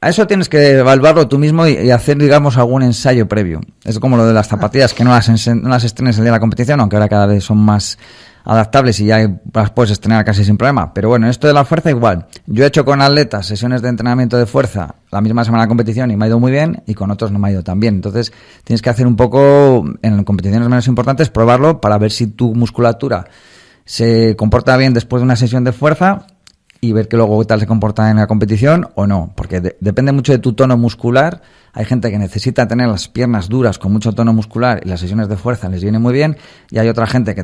S6: A eso tienes que evaluarlo tú mismo y hacer, digamos, algún ensayo previo. Es como lo de las zapatillas, que no las estrenes el día de la competición, aunque ahora cada vez son más adaptables y ya las puedes estrenar casi sin problema. Pero bueno, esto de la fuerza igual. Yo he hecho con atletas sesiones de entrenamiento de fuerza la misma semana de la competición y me ha ido muy bien, y con otros no me ha ido tan bien. Entonces tienes que hacer un poco, en competiciones menos importantes, probarlo para ver si tu musculatura se comporta bien después de una sesión de fuerza, y ver que luego tal se comporta en la competición o no, porque depende mucho de tu tono muscular. Hay gente que necesita tener las piernas duras con mucho tono muscular y las sesiones de fuerza les viene muy bien, y hay otra gente que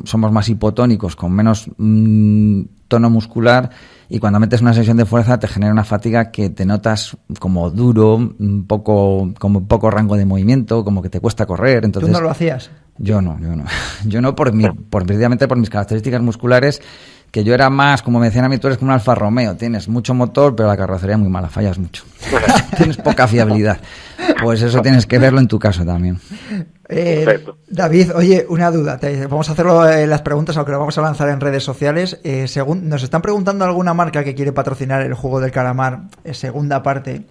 S6: somos más hipotónicos con menos tono muscular, y cuando metes una sesión de fuerza te genera una fatiga que te notas como duro, como poco rango de movimiento, como que te cuesta correr. Entonces,
S1: ¿tú no lo hacías? Yo
S6: no precisamente por mis características musculares, que yo era más, como me decían a mí, tú eres como un Alfa Romeo, tienes mucho motor, pero la carrocería muy mala, fallas mucho. Tienes poca fiabilidad. Pues eso tienes que verlo en tu caso también.
S1: David, oye, una duda. Vamos a hacerlo las preguntas, aunque lo vamos a lanzar en redes sociales. Según nos están preguntando alguna marca que quiere patrocinar el juego del calamar, segunda parte.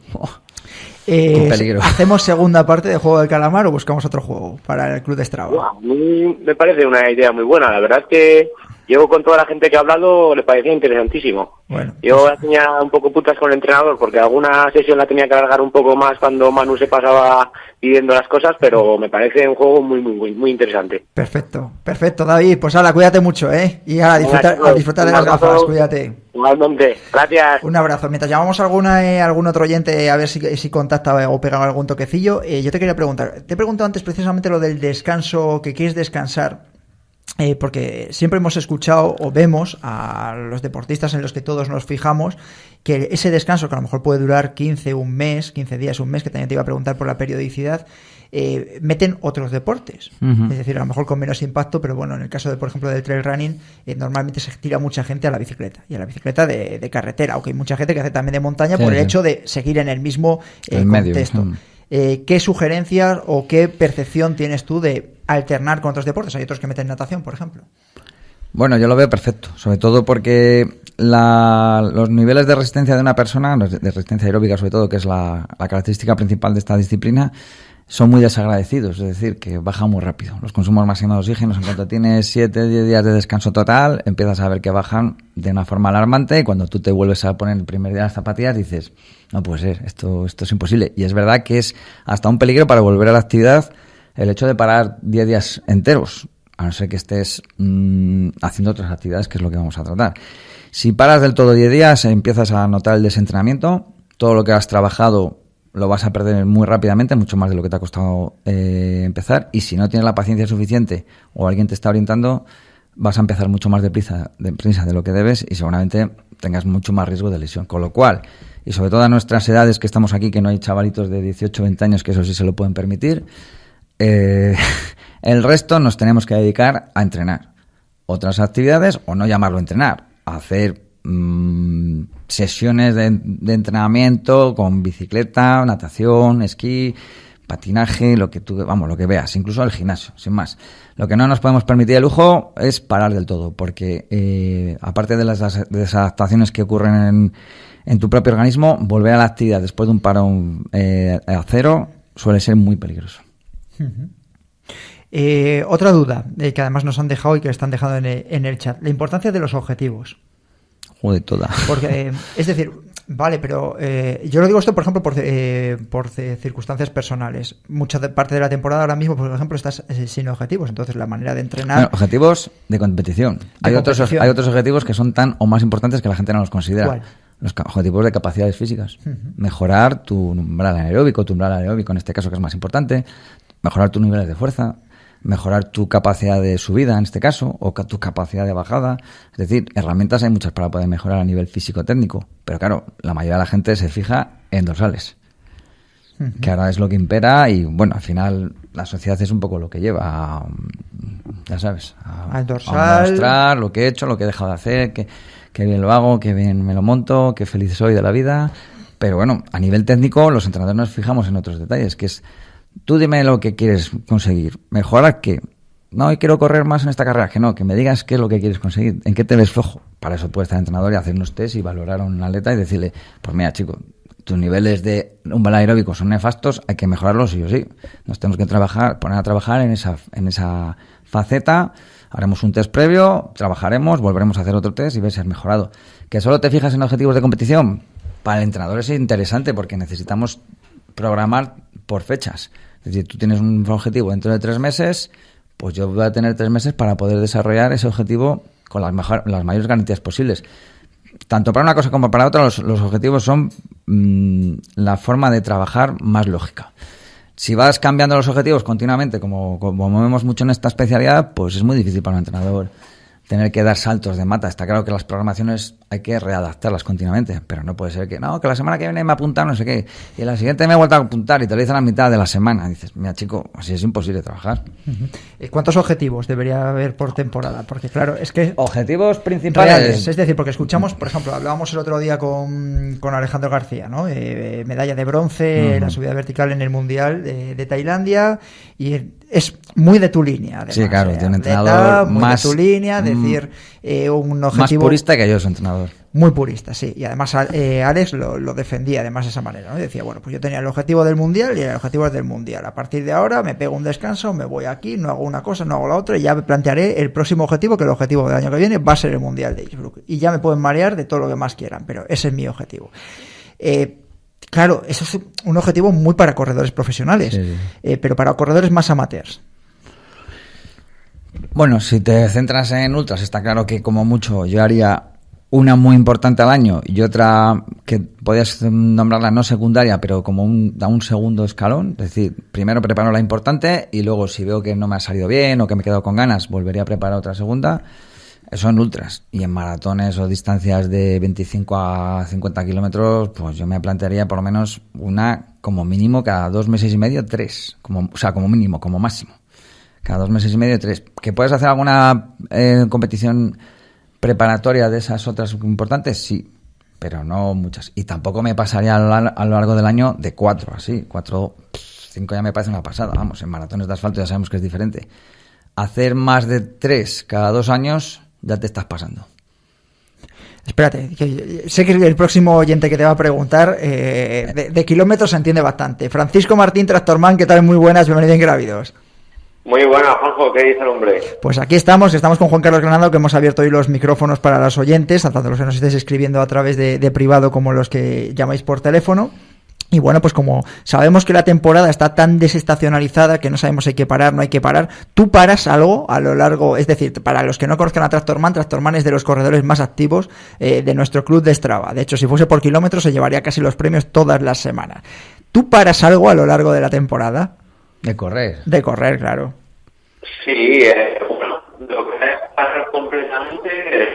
S6: Peligro.
S1: ¿Hacemos segunda parte de Juego del Calamar o buscamos otro juego para el Club de Strava?
S7: A mí me parece una idea muy buena. La verdad es que yo con toda la gente que ha hablado le parecía interesantísimo.
S1: Bueno,
S7: yo tenía un poco putas con el entrenador porque alguna sesión la tenía que alargar un poco más cuando Manu se pasaba pidiendo las cosas, pero me parece un juego muy interesante.
S1: Perfecto, David. Pues ahora, cuídate mucho, ¿eh? Y a disfrutar de las gafas, cuídate.
S7: Igualmente, gracias.
S1: Un abrazo. Mientras llamamos a algún otro oyente a ver si contacta o pega algún toquecillo, yo te quería preguntar. Te he preguntado antes precisamente lo del descanso, que quieres descansar. Porque siempre hemos escuchado o vemos a los deportistas en los que todos nos fijamos que ese descanso, que a lo mejor puede durar 15 días, un mes, que también te iba a preguntar por la periodicidad, meten otros deportes. Es decir, a lo mejor con menos impacto, pero bueno, en el caso de, por ejemplo, del trail running, normalmente se tira mucha gente a la bicicleta, y a la bicicleta de carretera, aunque hay mucha gente que hace también de montaña por el hecho de seguir en el mismo contexto. ¿Qué sugerencias o qué percepción tienes tú de alternar con otros deportes? Hay otros que meten natación, por ejemplo.
S6: Bueno, yo lo veo perfecto, sobre todo porque los niveles de resistencia de una persona, de resistencia aeróbica sobre todo, que es la característica principal de esta disciplina, son muy desagradecidos, es decir, que bajan muy rápido. Los consumos máximos de oxígeno, en cuanto tienes 7-10 días de descanso total, empiezas a ver que bajan de una forma alarmante y cuando tú te vuelves a poner el primer día las zapatillas dices, no puede ser, esto es imposible. Y es verdad que es hasta un peligro para volver a la actividad el hecho de parar 10 días enteros, a no ser que estés haciendo otras actividades, que es lo que vamos a tratar. Si paras del todo 10 días, empiezas a notar el desentrenamiento, todo lo que has trabajado lo vas a perder muy rápidamente, mucho más de lo que te ha costado empezar, y si no tienes la paciencia suficiente o alguien te está orientando, vas a empezar mucho más deprisa de lo que debes y seguramente tengas mucho más riesgo de lesión. Con lo cual, y sobre todo a nuestras edades que estamos aquí, que no hay chavalitos de 18 o 20 años que eso sí se lo pueden permitir, el resto nos tenemos que dedicar a entrenar otras actividades, o no llamarlo entrenar, a hacer sesiones de entrenamiento con bicicleta, natación, esquí, patinaje, lo que veas, incluso el gimnasio, sin más. Lo que no nos podemos permitir el lujo es parar del todo, porque aparte de las desadaptaciones que ocurren en tu propio organismo, volver a la actividad después de un parón a cero suele ser muy peligroso.
S1: Otra duda que además nos han dejado y que están dejando en el chat, la importancia de los objetivos.
S6: Joder, toda.
S1: Porque, es decir, vale, pero yo lo digo esto, por ejemplo, por circunstancias personales. Parte de la temporada ahora mismo, por ejemplo, estás sin objetivos. Entonces, la manera de entrenar... Bueno,
S6: objetivos de competición. Hay otros objetivos que son tan o más importantes que la gente no los considera. ¿Cuál? Los objetivos de capacidades físicas. Mejorar tu umbral anaeróbico, en este caso, que es más importante. Mejorar tus niveles de fuerza. Mejorar tu capacidad de subida, en este caso, o tu capacidad de bajada. Es decir, herramientas hay muchas para poder mejorar a nivel físico-técnico. Pero claro, la mayoría de la gente se fija en dorsales, que ahora es lo que impera y, bueno, al final la sociedad es un poco lo que lleva, ya sabes,
S1: al dorsal,
S6: a mostrar lo que he hecho, lo que he dejado de hacer, que bien lo hago, que bien me lo monto, que feliz soy de la vida. Pero bueno, a nivel técnico, los entrenadores nos fijamos en otros detalles, que es... Tú dime lo que quieres conseguir. ¿Mejorar qué? No, quiero correr más en esta carrera. Que no, que me digas qué es lo que quieres conseguir. ¿En qué te ves flojo? Para eso puede estar el entrenador y hacer unos test y valorar a un atleta y decirle, pues mira, chico, tus niveles de umbral aeróbico son nefastos, hay que mejorarlos sí o sí. Nos tenemos que poner a trabajar en esa faceta. Haremos un test previo, trabajaremos, volveremos a hacer otro test y ver si has mejorado. ¿Que solo te fijas en objetivos de competición? Para el entrenador es interesante porque necesitamos programar por fechas. Es decir, tú tienes un objetivo dentro de 3 meses, pues yo voy a tener 3 meses para poder desarrollar ese objetivo con las mayores garantías posibles. Tanto para una cosa como para otra, los objetivos son la forma de trabajar más lógica. Si vas cambiando los objetivos continuamente, como vemos mucho en esta especialidad, pues es muy difícil para un entrenador tener que dar saltos de mata. Está claro que las programaciones hay que readaptarlas continuamente, pero no puede ser que la semana que viene me apuntan no sé qué, y la siguiente me he vuelto a apuntar y te lo dicen a la mitad de la semana. Y dices, mira chico, así es imposible trabajar.
S1: ¿Cuántos objetivos debería haber por temporada? Porque claro, es que...
S6: Objetivos principales.
S1: Reales, es decir, porque escuchamos, por ejemplo, hablábamos el otro día con Alejandro García, ¿no? Medalla de bronce en la subida vertical en el Mundial de Tailandia, y es muy de tu línea, además.
S6: Sí, claro, tiene un entrenador
S1: más de tu línea, decir, un objetivo...
S6: Más purista que yo, su entrenador.
S1: Muy purista, sí. Y además Alex lo defendía además de esa manera, ¿no? Y decía, bueno, pues yo tenía el objetivo del Mundial y el objetivo es del Mundial. A partir de ahora me pego un descanso, me voy aquí, no hago una cosa, no hago la otra, y ya me plantearé el próximo objetivo, que el objetivo del año que viene va a ser el Mundial de Innsbruck. Y ya me pueden marear de todo lo que más quieran, pero ese es mi objetivo. Claro, eso es un objetivo muy para corredores profesionales, sí. Pero para corredores más amateurs.
S6: Bueno, si te centras en ultras, está claro que como mucho yo haría una muy importante al año y otra que podías nombrarla no secundaria, pero como da un segundo escalón. Es decir, primero preparo la importante y luego si veo que no me ha salido bien o que me he quedado con ganas, volvería a preparar otra segunda. Eso en ultras. Y en maratones o distancias de 25 a 50 kilómetros, pues yo me plantearía por lo menos una como mínimo cada 2 meses y medio, 3. Como mínimo, como máximo. Cada 2 meses y medio, 3. ¿Que puedes hacer alguna competición preparatoria de esas otras importantes? Sí, pero no muchas. Y tampoco me pasaría a lo largo del año de 4, así. 4, 5 ya me parece una pasada. Vamos, en maratones de asfalto ya sabemos que es diferente. Hacer más de 3 cada 2 años ya te estás pasando.
S1: Espérate, que sé que el próximo oyente que te va a preguntar de kilómetros se entiende bastante. Francisco Martín, Tractorman, ¿qué tal? Muy buenas, bienvenido a Ingrávidos.
S7: Muy buenas, Juanjo, ¿qué dice el hombre?
S1: Pues aquí estamos con Juan Carlos Granado, que hemos abierto hoy los micrófonos para los oyentes, tanto los que nos estéis escribiendo a través de privado como los que llamáis por teléfono. Y bueno, pues como sabemos que la temporada está tan desestacionalizada que no sabemos si hay que parar, no hay que parar, ¿tú paras algo a lo largo? Es decir, para los que no conozcan a Tractorman es de los corredores más activos de nuestro club de Strava. De hecho, si fuese por kilómetros se llevaría casi los premios todas las semanas. ¿Tú paras algo a lo largo de la temporada?
S6: De correr.
S1: De correr, claro.
S7: Sí, bueno, lo que es parar completamente,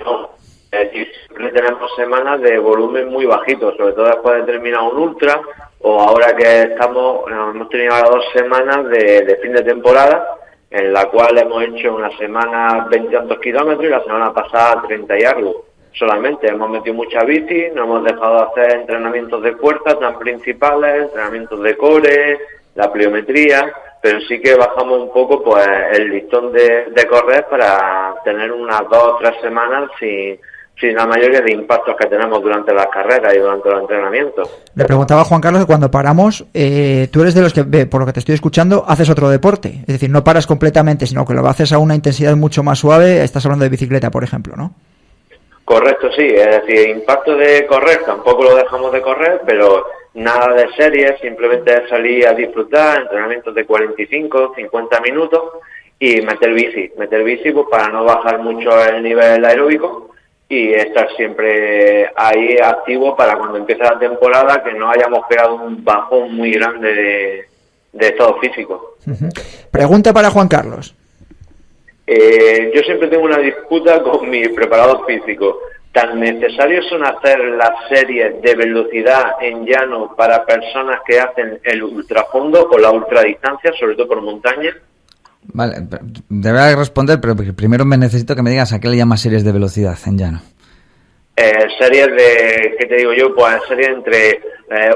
S7: no. Es decir, siempre tenemos semanas de volumen muy bajito, sobre todo después de terminar un ultra, o ahora que hemos tenido ahora 2 semanas de fin de temporada, en la cual hemos hecho una semana 20 y tantos kilómetros y la semana pasada 30 y algo. Solamente hemos metido mucha bici, no hemos dejado de hacer entrenamientos de fuerza tan principales, entrenamientos de core, la pliometría, pero sí que bajamos un poco pues el listón de correr para tener unas 2 o 3 semanas sin la mayoría de impactos que tenemos durante las carreras y durante los entrenamientos.
S1: Le preguntaba a Juan Carlos que cuando paramos, tú eres de los que, por lo que te estoy escuchando, haces otro deporte. Es decir, no paras completamente, sino que lo haces a una intensidad mucho más suave. Estás hablando de bicicleta, por ejemplo, ¿no?
S7: Correcto, sí. Es decir, impacto de correr, tampoco lo dejamos de correr, pero nada de series, simplemente es salir a disfrutar, entrenamientos de 45, 50 minutos y meter bici pues para no bajar mucho el nivel aeróbico y estar siempre ahí activo para cuando empiece la temporada que no hayamos pegado un bajón muy grande de estado físico.
S1: Uh-huh. Pregunta para Juan Carlos.
S7: Yo siempre tengo una disputa con mi preparador físico. ¿Tan necesarios son hacer las series de velocidad en llano para personas que hacen el ultrafondo o la ultradistancia, sobre todo por montaña?
S6: Vale, debería responder, pero primero me necesito que me digas a qué le llamas series de velocidad en llano.
S7: Series de, ¿qué te digo yo? Pues series entre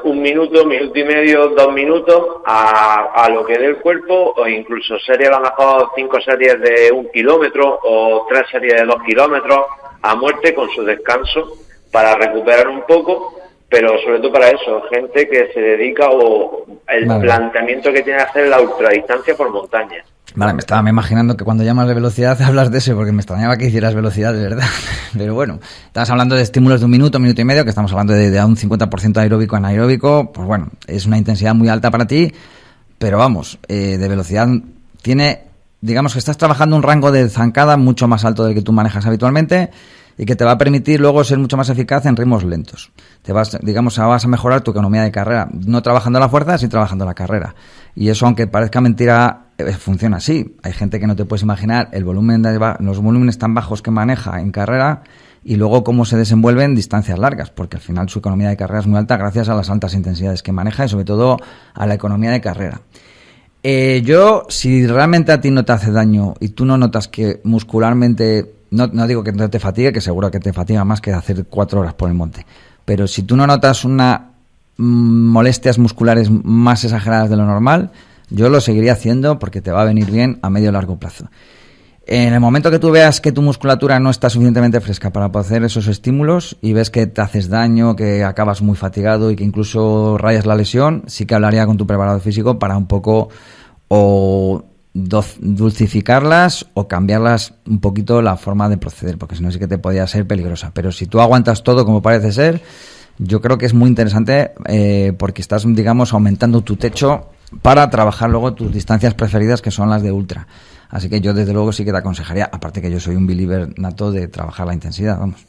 S7: 1 minuto, minuto y medio, 2 minutos a lo que dé el cuerpo, o incluso series a lo mejor 5 series de 1 kilómetro o 3 series de 2 kilómetros a muerte con su descanso para recuperar un poco, pero sobre todo para eso, gente que se dedica o el planteamiento que tiene que hacer la ultradistancia por montaña.
S6: Vale, me estaba imaginando que cuando llamas de velocidad hablas de eso, porque me extrañaba que hicieras velocidad de verdad. Pero bueno, estabas hablando de estímulos de 1 minuto, 1 minuto y medio, que estamos hablando de un 50% aeróbico anaeróbico. Pues bueno, es una intensidad muy alta para ti, pero vamos, de velocidad tiene, digamos que estás trabajando un rango de zancada mucho más alto del que tú manejas habitualmente y que te va a permitir luego ser mucho más eficaz en ritmos lentos. Vas a mejorar tu economía de carrera, no trabajando la fuerza, sino trabajando la carrera. Y eso, aunque parezca mentira, funciona así. Hay gente que no te puedes imaginar los volúmenes tan bajos que maneja en carrera y luego cómo se desenvuelve en distancias largas, porque al final su economía de carrera es muy alta gracias a las altas intensidades que maneja y sobre todo a la economía de carrera. Si realmente a ti no te hace daño y tú no notas que muscularmente, no digo que no te fatigue, que seguro que te fatiga más que hacer 4 horas por el monte, pero si tú no notas molestias musculares más exageradas de lo normal, yo lo seguiría haciendo porque te va a venir bien a medio y largo plazo. En el momento que tú veas que tu musculatura no está suficientemente fresca para poder hacer esos estímulos y ves que te haces daño, que acabas muy fatigado y que incluso rayas la lesión, sí que hablaría con tu preparador físico para un poco o dulcificarlas o cambiarlas un poquito la forma de proceder, porque si no sí que te podría ser peligrosa. Pero si tú aguantas todo como parece ser, yo creo que es muy interesante porque estás, digamos, aumentando tu techo para trabajar luego tus distancias preferidas, que son las de ultra. Así que yo desde luego sí que te aconsejaría, aparte que yo soy un believer nato de trabajar la intensidad, vamos.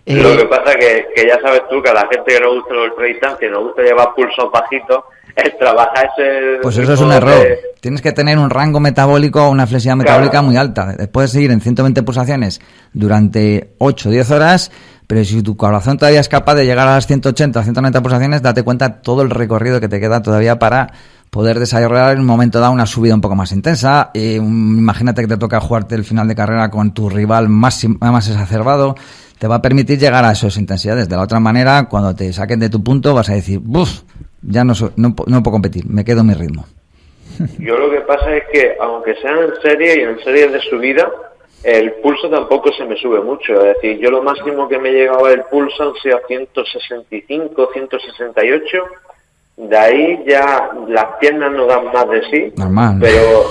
S7: Lo que pasa que ya sabes tú que a la gente que no gusta la ultradistancia, nos gusta llevar pulsos bajitos, el trabajar ese...
S6: Pues eso es un error. Tienes que tener un rango metabólico, una flexibilidad metabólica muy alta. Puedes seguir en 120 pulsaciones durante 8 o 10 horas, pero si tu corazón todavía es capaz de llegar a las 180 o 190 pulsaciones, date cuenta todo el recorrido que te queda todavía para poder desarrollar en un momento dado una subida un poco más intensa. Imagínate que te toca jugarte el final de carrera con tu rival más exacerbado. Te va a permitir llegar a esas intensidades. De la otra manera, cuando te saquen de tu punto, vas a decir, ¡buf! Ya no puedo competir, me quedo en mi ritmo.
S7: Yo lo que pasa es que, aunque sean en serie y en series de subida,
S8: El pulso tampoco se me sube mucho, es decir, yo lo máximo que me llegaba el pulso han sido 165, 168, de ahí ya las piernas no dan más de sí,
S6: normal,
S8: pero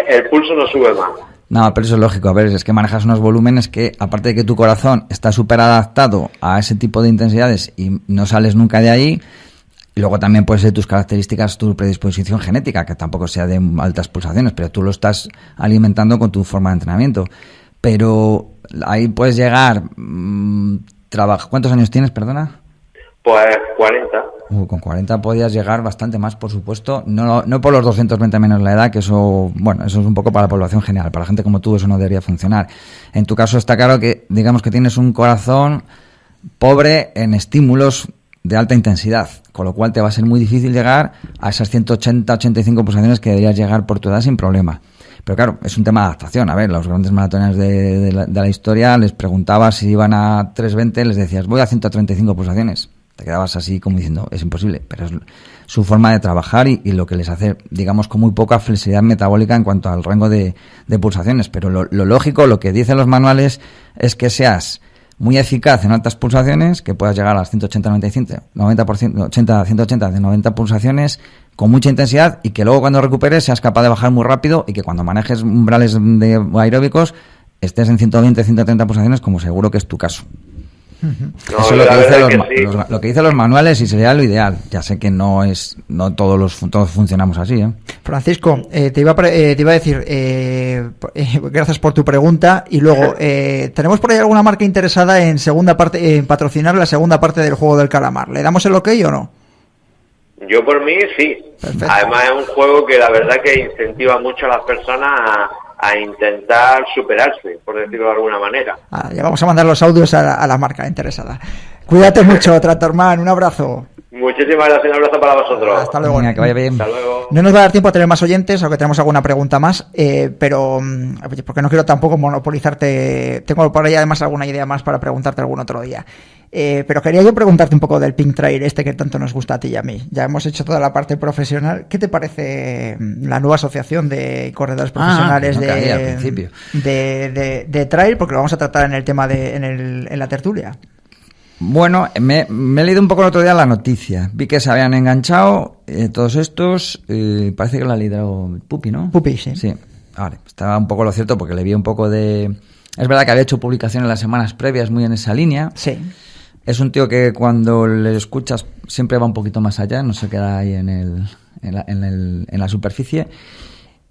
S8: el pulso no sube más.
S6: No, pero eso es lógico. A ver, es que manejas unos volúmenes que, aparte de que tu corazón está súper adaptado a ese tipo de intensidades y no sales nunca de ahí, y luego también puede ser tus características, tu predisposición genética, que tampoco sea de altas pulsaciones, pero tú lo estás alimentando con tu forma de entrenamiento. Pero ahí puedes llegar... ¿Cuántos años tienes, perdona?
S8: Pues 40.
S6: Con 40 podías llegar bastante más, por supuesto. No por los 220 menos la edad, que eso, bueno, eso es un poco para la población general. Para la gente como tú eso no debería funcionar. En tu caso está claro que, digamos que tienes un corazón pobre en estímulos de alta intensidad, con lo cual te va a ser muy difícil llegar a esas 180-85 pulsaciones que deberías llegar por tu edad sin problema. Pero claro, es un tema de adaptación. A ver, los grandes maratones de la historia, les preguntabas si iban a 320, les decías, voy a 135 pulsaciones. Te quedabas así como diciendo, es imposible, pero es su forma de trabajar y lo que les hace, digamos, con muy poca flexibilidad metabólica en cuanto al rango de pulsaciones. Pero lo lógico, lo que dicen los manuales, es que seas muy eficaz en altas pulsaciones, que puedas llegar a las 180, 95, 90%, 80, 180, de 90 pulsaciones con mucha intensidad y que luego cuando recuperes seas capaz de bajar muy rápido y que cuando manejes umbrales de aeróbicos estés en 120, 130 pulsaciones, como seguro que es tu caso.
S8: No,
S6: eso es lo que dicen los manuales y sería lo ideal. Ya sé que no todos funcionamos así, ¿eh?
S1: Francisco, te iba a decir, gracias por tu pregunta. Y luego, ¿tenemos por ahí alguna marca interesada en en patrocinar la segunda parte del juego del calamar? ¿Le damos el ok o no?
S8: Yo por mí sí. Perfecto. Además es un juego que la verdad que incentiva mucho a las personas a intentar superarse, por decirlo de alguna manera.
S1: Ya vamos a mandar los audios a la marca interesada. Cuídate mucho, Tractorman, un abrazo.
S8: Muchísimas gracias, un abrazo para vosotros.
S1: Hasta luego.
S6: Venga, que vaya bien.
S8: Hasta luego.
S1: No nos va a dar tiempo a tener más oyentes, aunque tenemos alguna pregunta más, pero porque no quiero tampoco monopolizarte. Tengo por ahí además alguna idea más para preguntarte algún otro día. Pero quería yo preguntarte un poco del Pink Trail que tanto nos gusta a ti y a mí. Ya hemos hecho toda la parte profesional. ¿Qué te parece la nueva asociación de corredores profesionales de trail? Porque lo vamos a tratar en el tema en la tertulia.
S6: Bueno, me he leído un poco el otro día la noticia. Vi que se habían enganchado todos estos. Parece que lo ha liderado Pupi, ¿no?
S1: Pupi, sí.
S6: Sí, vale. Estaba un poco lo cierto porque le vi un poco de... Es verdad que había hecho publicaciones las semanas previas muy en esa línea.
S1: Sí.
S6: Es un tío que cuando le escuchas siempre va un poquito más allá, no se queda ahí en la superficie.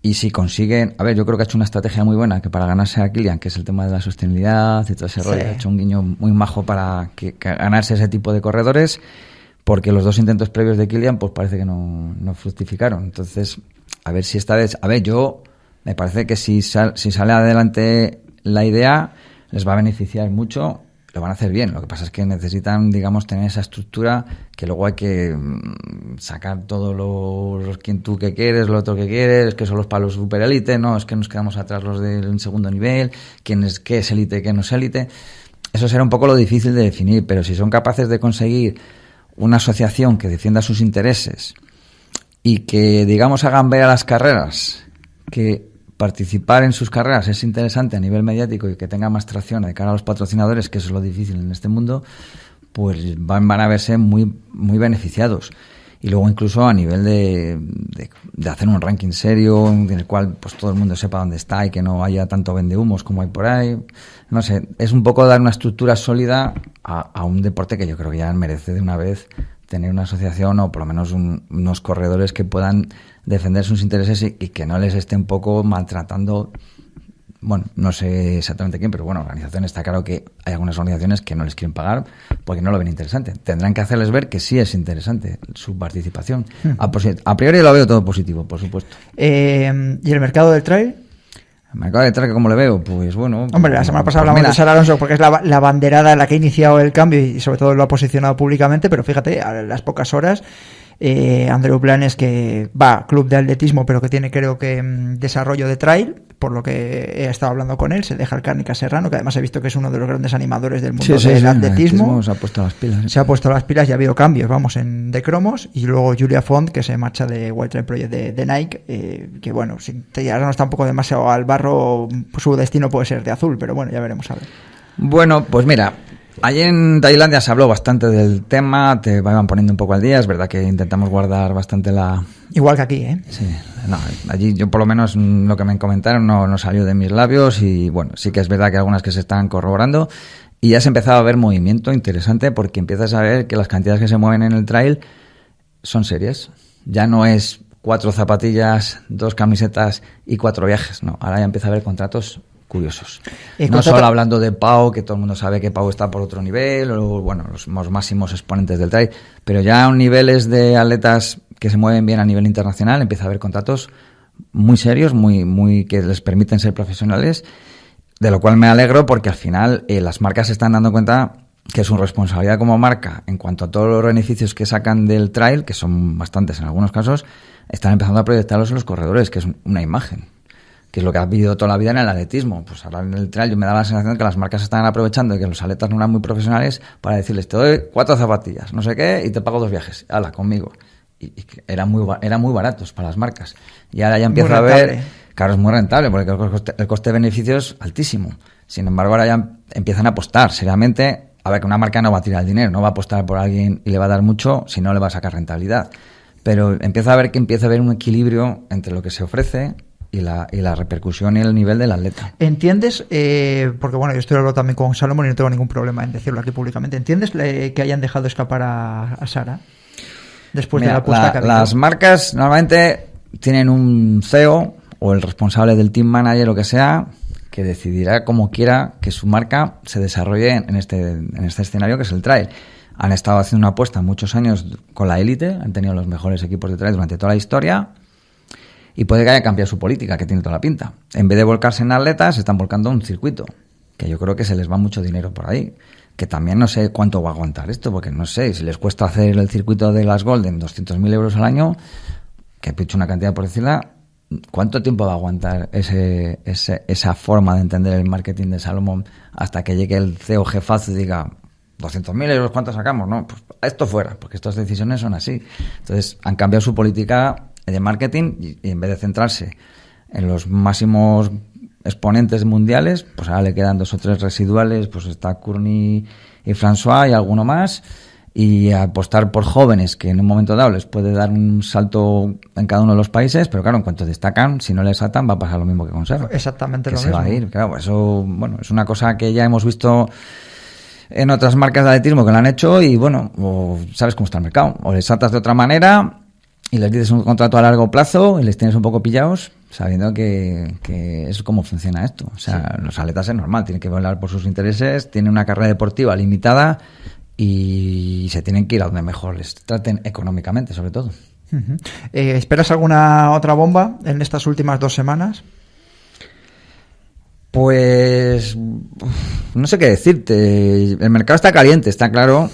S6: Y si consiguen... A ver, yo creo que ha hecho una estrategia muy buena que para ganarse a Kilian, que es el tema de la sostenibilidad y todo ese rollo, ha hecho un guiño muy majo para que ganarse ese tipo de corredores, porque los dos intentos previos de Kilian pues parece que no fructificaron. Entonces, a ver si esta vez... A ver, me parece que si sale adelante la idea, les va a beneficiar mucho. Lo van a hacer bien, lo que pasa es que necesitan, digamos, tener esa estructura que luego hay que sacar todos los quien tú que quieres, lo otro que quieres, que son los para los super élite, no, es que nos quedamos atrás los del segundo nivel, qué es élite, qué no es élite. Eso será un poco lo difícil de definir, pero si son capaces de conseguir una asociación que defienda sus intereses y que, digamos, hagan ver a las carreras que participar en sus carreras es interesante a nivel mediático y que tenga más tracción de cara a los patrocinadores, que eso es lo difícil en este mundo, pues van a verse muy, muy beneficiados. Y luego incluso a nivel de hacer un ranking serio en el cual pues todo el mundo sepa dónde está y que no haya tanto vendehumos como hay por ahí. No sé, es un poco dar una estructura sólida a un deporte que yo creo que ya merece de una vez tener una asociación o por lo menos unos corredores que puedan defender sus intereses y que no les esté un poco maltratando. Bueno, no sé exactamente quién, pero bueno, organizaciones, está claro que hay algunas organizaciones que no les quieren pagar porque no lo ven interesante. Tendrán que hacerles ver que sí es interesante su participación. A priori lo veo todo positivo, por supuesto.
S1: ¿Y el mercado del trail?
S6: El mercado del trail, ¿cómo le veo? Pues bueno...
S1: Hombre, la semana pasada hablamos de Sara Alonso porque es la banderada la que ha iniciado el cambio y sobre todo lo ha posicionado públicamente, pero fíjate, a las pocas horas... Andreu Blanes, que va club de atletismo, pero que tiene, creo que, desarrollo de trail, por lo que he estado hablando con él. Se deja el Cárnica Serrano, que además he visto que es uno de los grandes animadores del mundo del atletismo.
S6: Se ha puesto las pilas.
S1: Se ha puesto las pilas y ha habido cambios, de cromos. Y luego Julia Font, que se marcha de Wild Trail Project de Nike, que bueno, si ahora no está un poco demasiado al barro, su destino puede ser de azul, pero bueno, ya veremos a ver.
S6: Bueno, pues mira, allí en Tailandia se habló bastante del tema, te iban poniendo un poco al día, es verdad que intentamos guardar bastante la...
S1: Igual que aquí, ¿eh?
S6: Sí, no, allí yo por lo menos lo que me comentaron no salió de mis labios y bueno, sí que es verdad que algunas que se están corroborando y ya se empezaba a ver movimiento interesante porque empiezas a ver que las cantidades que se mueven en el trail son serias, ya no es 4 zapatillas, 2 camisetas y 4 viajes, no, ahora ya empieza a haber contratos curiosos. No solo hablando de Pau, que todo el mundo sabe que Pau está por otro nivel, o bueno, los máximos exponentes del trail, pero ya a niveles de atletas que se mueven bien a nivel internacional, empieza a haber contratos muy serios, muy que les permiten ser profesionales, de lo cual me alegro porque al final las marcas se están dando cuenta que su responsabilidad como marca, en cuanto a todos los beneficios que sacan del trail, que son bastantes en algunos casos, están empezando a proyectarlos en los corredores, que es una imagen, que es lo que ha vivido toda la vida en el atletismo. Pues ahora en el trail yo me daba la sensación de que las marcas estaban aprovechando de que los atletas no eran muy profesionales para decirles, te doy 4 zapatillas, no sé qué, y te pago 2 viajes, hala, conmigo. Y eran muy baratos para las marcas. Y ahora ya empieza a ver, claro, es muy rentable, porque el coste de beneficio es altísimo. Sin embargo, ahora ya empiezan a apostar seriamente. A ver, que una marca no va a tirar el dinero, no va a apostar por alguien y le va a dar mucho si no le va a sacar rentabilidad. Pero empieza a haber un equilibrio entre lo que se ofrece y la repercusión y el nivel del atleta.
S1: ¿Entiendes? Porque bueno, yo estoy hablando también con Salomón y no tengo ningún problema en decirlo aquí públicamente. ¿Entiendes que hayan dejado escapar a Sara después de la apuesta que ha habido?
S6: Las marcas normalmente tienen un CEO o el responsable del team manager o que sea, que decidirá como quiera que su marca se desarrolle en este escenario que es el trail. Han estado haciendo una apuesta muchos años con la élite, han tenido los mejores equipos de trail durante toda la historia. Y puede que haya cambiado su política, que tiene toda la pinta. En vez de volcarse en atletas, se están volcando en un circuito, que yo creo que se les va mucho dinero por ahí. Que también no sé cuánto va a aguantar esto, porque no sé, si les cuesta hacer el circuito de las Golden 200.000 euros al año, que he dicho una cantidad por decirla, ¿cuánto tiempo va a aguantar esa forma de entender el marketing de Salomón hasta que llegue el CEO jefazo y diga 200.000 euros, ¿cuánto sacamos? No, pues esto fuera, porque estas decisiones son así. Entonces, han cambiado su política de marketing y en vez de centrarse en los máximos exponentes mundiales, pues ahora le quedan 2 o 3 residuales, pues está Courtney y François y alguno más, y apostar por jóvenes que en un momento dado les puede dar un salto en cada uno de los países, pero claro, en cuanto destacan, si no les atan, va a pasar lo mismo que con Serra.
S1: Exactamente
S6: que
S1: lo
S6: se
S1: mismo.
S6: Va a ir, claro, eso, bueno, es una cosa que ya hemos visto en otras marcas de atletismo que lo han hecho y bueno, o sabes cómo está el mercado, o les atas de otra manera y les dices un contrato a largo plazo y les tienes un poco pillados, sabiendo que es como funciona esto. O sea, sí. Los atletas es normal, tienen que velar por sus intereses, tienen una carrera deportiva limitada y se tienen que ir a donde mejor les traten económicamente, sobre todo.
S1: Uh-huh. ¿Esperas alguna otra bomba en estas últimas 2 semanas?
S6: Pues no sé qué decirte. El mercado está caliente, está claro.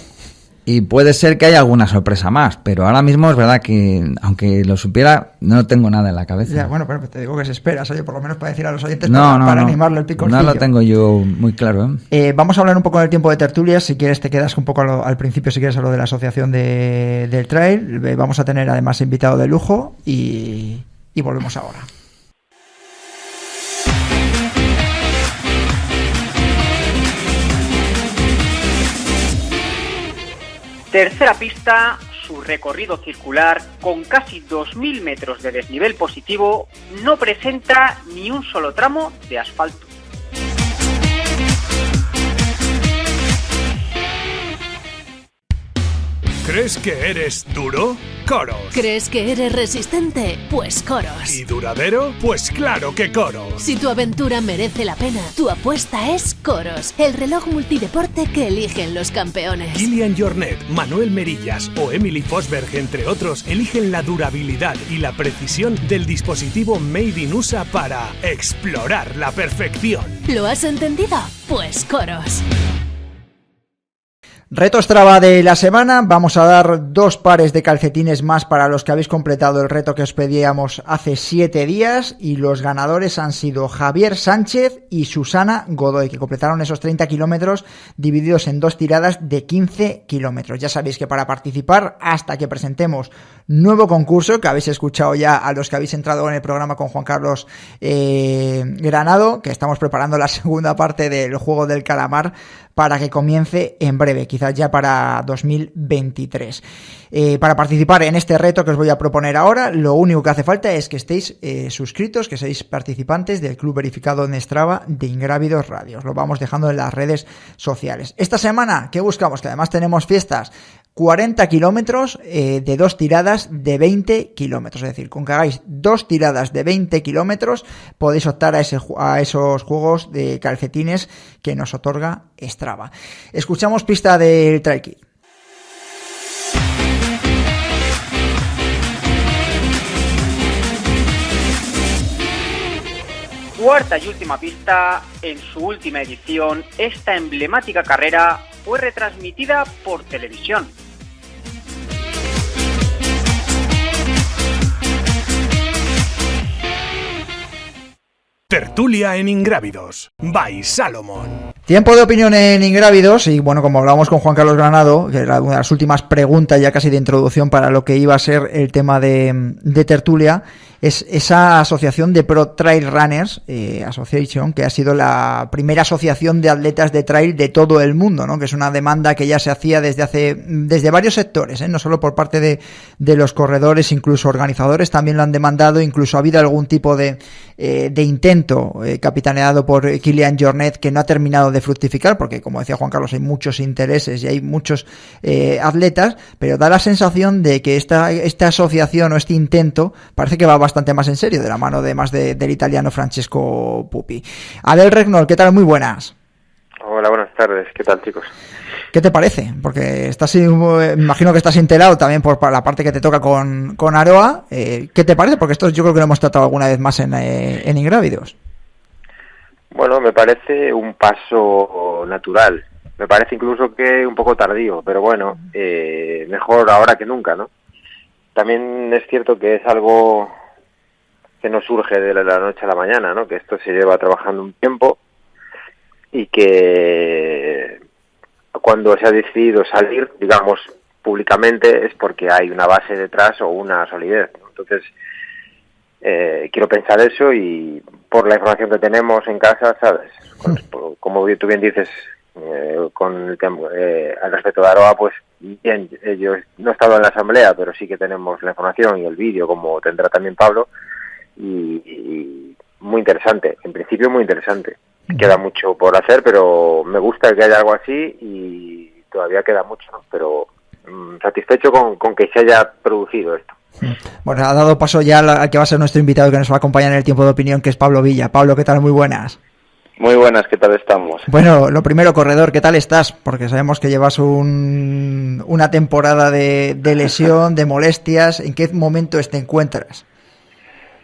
S6: Y puede ser que haya alguna sorpresa más, pero ahora mismo es verdad que, aunque lo supiera, no tengo nada en la cabeza.
S1: Ya, bueno, pero te digo que se espera, oye, por lo menos para decir a los oyentes para animarlo el picorcillo.
S6: No lo tengo yo muy claro.
S1: Vamos a hablar un poco del tiempo de tertulias. Si quieres, te quedas un poco al principio, si quieres, a lo de la asociación del trail. Vamos a tener además invitado de lujo y volvemos ahora.
S4: Tercera pista, su recorrido circular con casi 2.000 metros de desnivel positivo no presenta ni un solo tramo de asfalto.
S2: ¿Crees que eres duro? Coros.
S5: ¿Crees que eres resistente? Pues Coros.
S2: ¿Y duradero? Pues claro que Coros.
S5: Si tu aventura merece la pena, tu apuesta es Coros, el reloj multideporte que eligen los campeones.
S2: Kilian Jornet, Manuel Merillas o Emily Fosberg, entre otros, eligen la durabilidad y la precisión del dispositivo Made in USA para explorar la perfección.
S5: ¿Lo has entendido? Pues Coros.
S1: Reto Strava de la semana, vamos a dar 2 pares de calcetines más para los que habéis completado el reto que os pedíamos hace 7 días y los ganadores han sido Javier Sánchez y Susana Godoy, que completaron esos 30 kilómetros divididos en 2 tiradas de 15 kilómetros. Ya sabéis que para participar, hasta que presentemos nuevo concurso, que habéis escuchado ya a los que habéis entrado en el programa con Juan Carlos Granado, que estamos preparando la segunda parte del juego del calamar para que comience en breve, quizás ya para 2023. Para participar en este reto que os voy a proponer ahora, lo único que hace falta es que estéis suscritos, que seáis participantes del club verificado en Strava de Ingrávidos Radio. Os lo vamos dejando en las redes sociales. Esta semana, ¿qué buscamos? Que además tenemos fiestas. 40 kilómetros de 2 tiradas de 20 kilómetros. Es decir, con que hagáis 2 tiradas de 20 kilómetros podéis optar a esos juegos de calcetines que nos otorga Strava. Escuchamos pista del Trail Kit.
S4: Cuarta y última pista. En su última edición, esta emblemática carrera fue retransmitida por televisión.
S2: Tertulia en Ingrávidos, by Salomón.
S1: Tiempo de opinión en Ingrávidos y bueno, como hablábamos con Juan Carlos Granado, que era una de las últimas preguntas ya casi de introducción para lo que iba a ser el tema de Tertulia, es esa asociación de Pro Trail Runners Association, que ha sido la primera asociación de atletas de trail de todo el mundo, ¿no? Que es una demanda que ya se hacía desde varios sectores, no solo por parte de los corredores, incluso organizadores también lo han demandado, incluso ha habido algún tipo de intento capitaneado por Kilian Jornet que no ha terminado de fructificar, porque como decía Juan Carlos, hay muchos intereses y hay muchos atletas, pero da la sensación de que esta asociación o este intento parece que va bastante más en serio, de la mano del italiano Francesco Pupi. Adel Regnol, ¿qué tal? Muy buenas.
S9: Hola, buenas tardes. ¿Qué tal, chicos?
S1: ¿Qué te parece? Porque me imagino que estás enterado también por la parte que te toca con Aroa. ¿Qué te parece? Porque esto yo creo que lo hemos tratado alguna vez más en Ingrávidos.
S9: Bueno, me parece un paso natural. Me parece incluso que un poco tardío, pero bueno, mejor ahora que nunca, ¿no? También es cierto que es algo que no surge de la noche a la mañana, ¿no? Que esto se lleva trabajando un tiempo y que cuando se ha decidido salir, digamos, públicamente es porque hay una base detrás o una solidez, ¿no? Entonces, quiero pensar eso y por la información que tenemos en casa, ¿sabes? Como tú bien dices, con al respecto de Aroa, pues bien, yo no he estado en la asamblea, pero sí que tenemos la información y el vídeo, como tendrá también Pablo, y muy interesante, en principio muy interesante. Queda mucho por hacer, pero me gusta que haya algo así y todavía queda mucho, ¿no? Pero satisfecho con que se haya producido esto.
S1: Bueno, ha dado paso ya al que va a ser nuestro invitado y que nos va a acompañar en el tiempo de opinión, que es Pablo Villa. Pablo, ¿qué tal? Muy buenas.
S9: Muy buenas, ¿qué tal estamos?
S1: Bueno, lo primero, corredor, ¿qué tal estás? Porque sabemos que llevas una temporada de lesión, de molestias. ¿En qué momento te encuentras?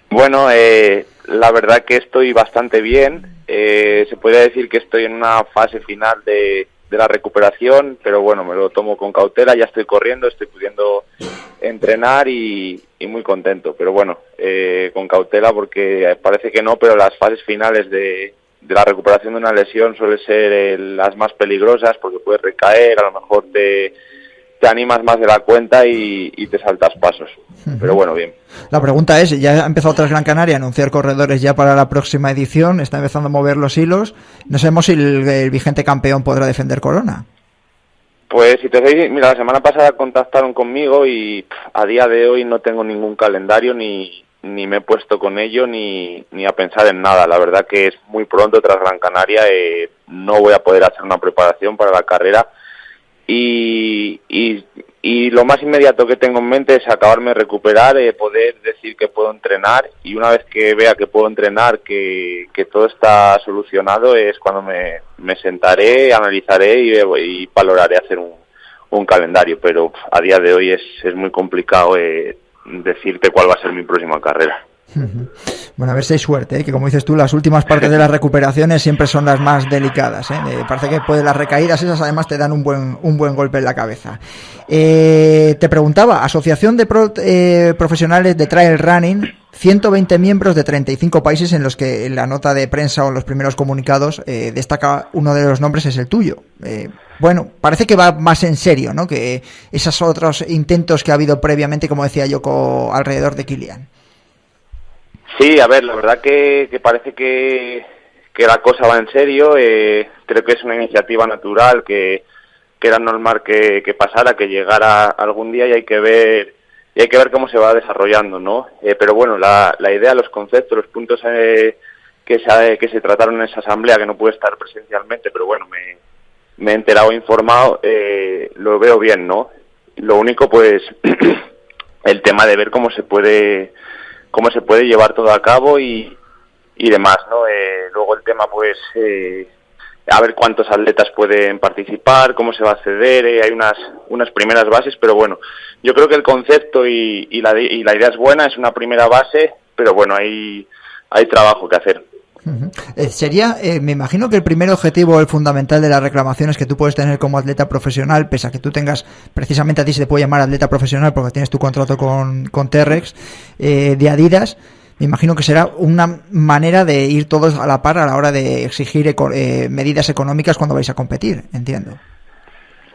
S10: Bueno, la verdad que estoy bastante bien. Se podría decir que estoy en una fase final de la recuperación, pero bueno, me lo tomo con cautela. Ya estoy corriendo, estoy pudiendo entrenar y muy contento. Pero bueno, con cautela porque parece que no, pero las fases finales de la recuperación de una lesión suelen ser las más peligrosas porque puedes recaer, a lo mejor te animas más de la cuenta y te saltas pasos. Pero bueno, bien.
S1: La pregunta es, ya ha empezado tras Gran Canaria a anunciar corredores ya para la próxima edición, está empezando a mover los hilos. No sabemos si el vigente campeón podrá defender corona.
S10: Pues si te soy, mira, la semana pasada contactaron conmigo y a día de hoy no tengo ningún calendario ni me he puesto con ello ni a pensar en nada. La verdad que es muy pronto tras Gran Canaria, no voy a poder hacer una preparación para la carrera y lo más inmediato que tengo en mente es acabarme de recuperar, poder decir que puedo entrenar y una vez que vea que puedo entrenar, que todo está solucionado, es cuando me sentaré, analizaré y valoraré hacer un calendario, pero a día de hoy es muy complicado decirte cuál va a ser mi próxima carrera.
S1: Bueno, a ver si hay suerte, que como dices tú, las últimas partes de las recuperaciones siempre son las más delicadas. Parece que las recaídas esas además te dan un buen golpe en la cabeza. Te preguntaba, Asociación de Profesionales de Trail Running, 120 miembros de 35 países, en los que en la nota de prensa o en los primeros comunicados destaca uno de los nombres, es el tuyo. Bueno, parece que va más en serio, ¿no?, que esos otros intentos que ha habido previamente, como decía yo, alrededor de Kilian.
S10: Sí, a ver, la verdad que parece que la cosa va en serio. Creo que es una iniciativa natural, que era normal que pasara, que llegara algún día, y hay que ver cómo se va desarrollando, ¿no? Pero bueno, la idea, los conceptos, los puntos que se trataron en esa asamblea, que no pude estar presencialmente, pero bueno, me he enterado, informado, lo veo bien, ¿no? Lo único, pues, el tema de ver cómo se puede llevar todo a cabo y demás, ¿no? Luego el tema, pues, a ver cuántos atletas pueden participar, cómo se va a acceder. Hay unas primeras bases, pero bueno, yo creo que el concepto y la idea es buena, es una primera base, pero bueno, hay trabajo que hacer.
S1: Sería, me imagino que el primer objetivo, el fundamental de las reclamaciones que tú puedes tener como atleta profesional, pese a que tú tengas, precisamente a ti se te puede llamar atleta profesional porque tienes tu contrato con T-Rex de Adidas, me imagino que será una manera de ir todos a la par a la hora de exigir medidas económicas cuando vais a competir, entiendo.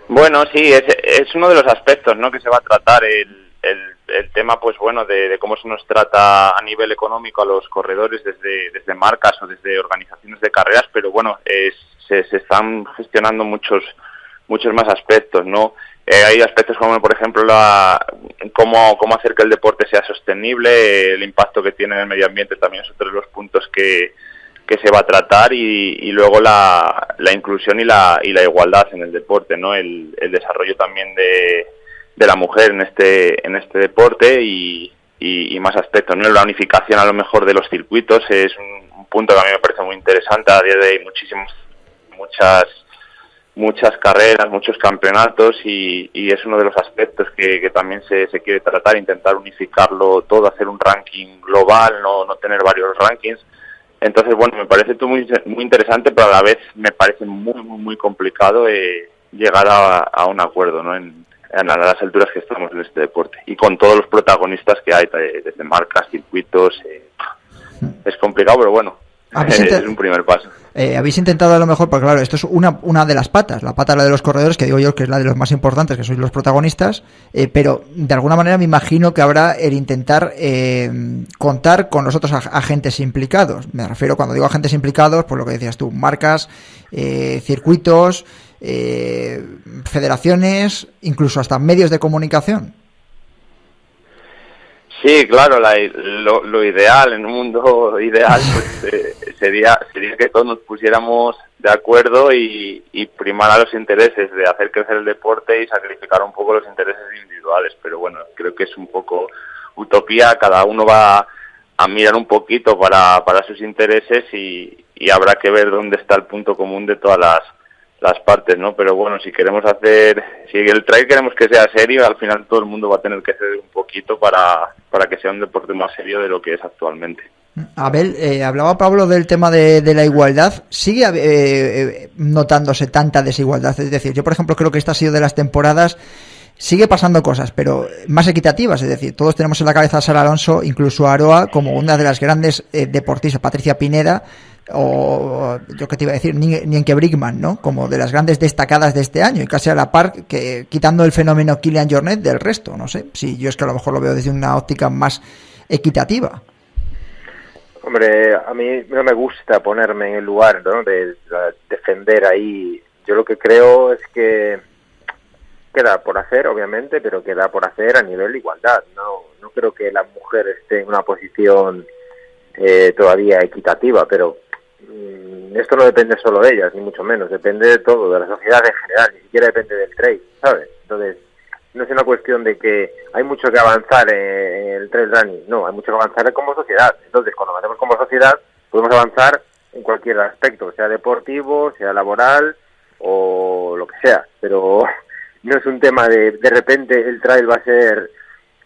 S10: Bueno, sí, es uno de los aspectos, ¿no?, que se va a tratar, el tema, pues bueno, de cómo se nos trata a nivel económico a los corredores desde marcas o desde organizaciones de carreras, pero bueno, se están gestionando muchos más aspectos, ¿no? Hay aspectos como, por ejemplo, cómo hacer que el deporte sea sostenible, el impacto que tiene en el medio ambiente también es otro de los puntos que se va a tratar, y luego la inclusión y la igualdad en el deporte, ¿no? El desarrollo también de la mujer en este deporte y más aspectos, ¿no? La unificación a lo mejor de los circuitos es un punto que a mí me parece muy interesante. A día de hoy hay muchas carreras, muchos campeonatos, y es uno de los aspectos que también se quiere tratar, intentar unificarlo todo, hacer un ranking global, no tener varios rankings. Entonces, bueno, me parece todo muy interesante, pero a la vez me parece muy complicado llegar a un acuerdo, ¿no?, a las alturas que estamos en este deporte, y con todos los protagonistas que hay, desde marcas, circuitos. Es complicado, pero bueno, es un primer paso.
S1: Habéis intentado a lo mejor, porque claro, esto es una de las patas, la pata, la de los corredores, que digo yo que es la de los más importantes, que sois los protagonistas, pero de alguna manera me imagino que habrá el intentar contar con los otros agentes implicados. Me refiero, cuando digo agentes implicados, pues lo que decías tú, marcas, circuitos, federaciones, incluso hasta medios de comunicación.
S10: Sí, claro, lo ideal, en un mundo ideal, pues sería que todos nos pusiéramos de acuerdo y primar a los intereses de hacer crecer el deporte y sacrificar un poco los intereses individuales, pero bueno, creo que es un poco utopía. Cada uno va a mirar un poquito para sus intereses y habrá que ver dónde está el punto común de todas las partes, ¿no? Pero bueno, si el trail queremos que sea serio, al final todo el mundo va a tener que ceder un poquito para que sea un deporte más serio de lo que es actualmente.
S1: Abel, hablaba Pablo del tema de la igualdad. ¿Sigue notándose tanta desigualdad? Es decir, yo por ejemplo creo que esta ha sido de las temporadas, sigue pasando cosas, pero más equitativas. Es decir, todos tenemos en la cabeza a Sara Alonso, incluso a Aroa, como una de las grandes deportistas, Patricia Pineda, o yo que te iba a decir, Nienke Brickman, ¿no?, como de las grandes destacadas de este año, y casi a la par, que quitando el fenómeno Kilian Jornet del resto. No sé, si yo es que a lo mejor lo veo desde una óptica más equitativa.
S9: Hombre, a mí no me gusta ponerme en el lugar, ¿no?, de defender ahí. Yo lo que creo es que queda por hacer, obviamente, pero queda por hacer a nivel de igualdad. No creo que la mujer esté en una posición todavía equitativa, pero esto no depende solo de ellas, ni mucho menos, depende de todo, de la sociedad en general, ni siquiera depende del trail, ¿sabes? Entonces, no es una cuestión de que hay mucho que avanzar en el trail running, no, hay mucho que avanzar como sociedad. Entonces, cuando hacemos como sociedad, podemos avanzar en cualquier aspecto, sea deportivo, sea laboral o lo que sea, pero no es un tema de repente el trail va a ser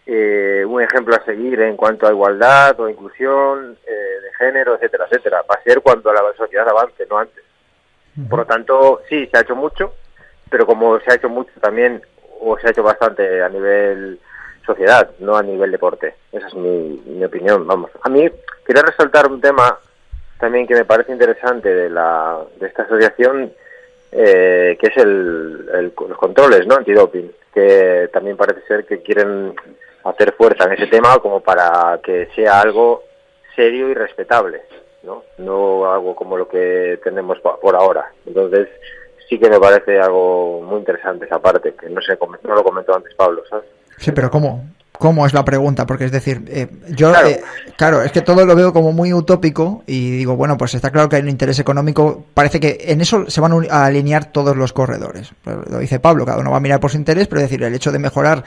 S9: un ejemplo a seguir en cuanto a igualdad o inclusión de género, etcétera, etcétera. Va a ser cuando la sociedad avance, no antes. Por lo tanto, sí, se ha hecho mucho, pero como se ha hecho mucho también, o se ha hecho bastante a nivel sociedad, no a nivel deporte. Esa es mi opinión, vamos. A mí quería resaltar un tema también que me parece interesante de esta asociación, que es los controles, ¿no? Antidoping, que también parece ser que quieren hacer fuerza en ese tema como para que sea algo serio y respetable, no algo como lo que tenemos por ahora. Entonces sí que me parece algo muy interesante esa parte, que no lo comentó antes Pablo, ¿sabes?
S1: Sí, pero ¿Cómo es la pregunta? Porque es decir, claro, es que todo lo veo como muy utópico y digo, bueno, pues está claro que hay un interés económico. Parece que en eso se van a alinear todos los corredores. Lo dice Pablo, cada uno va a mirar por su interés, pero es decir, el hecho de mejorar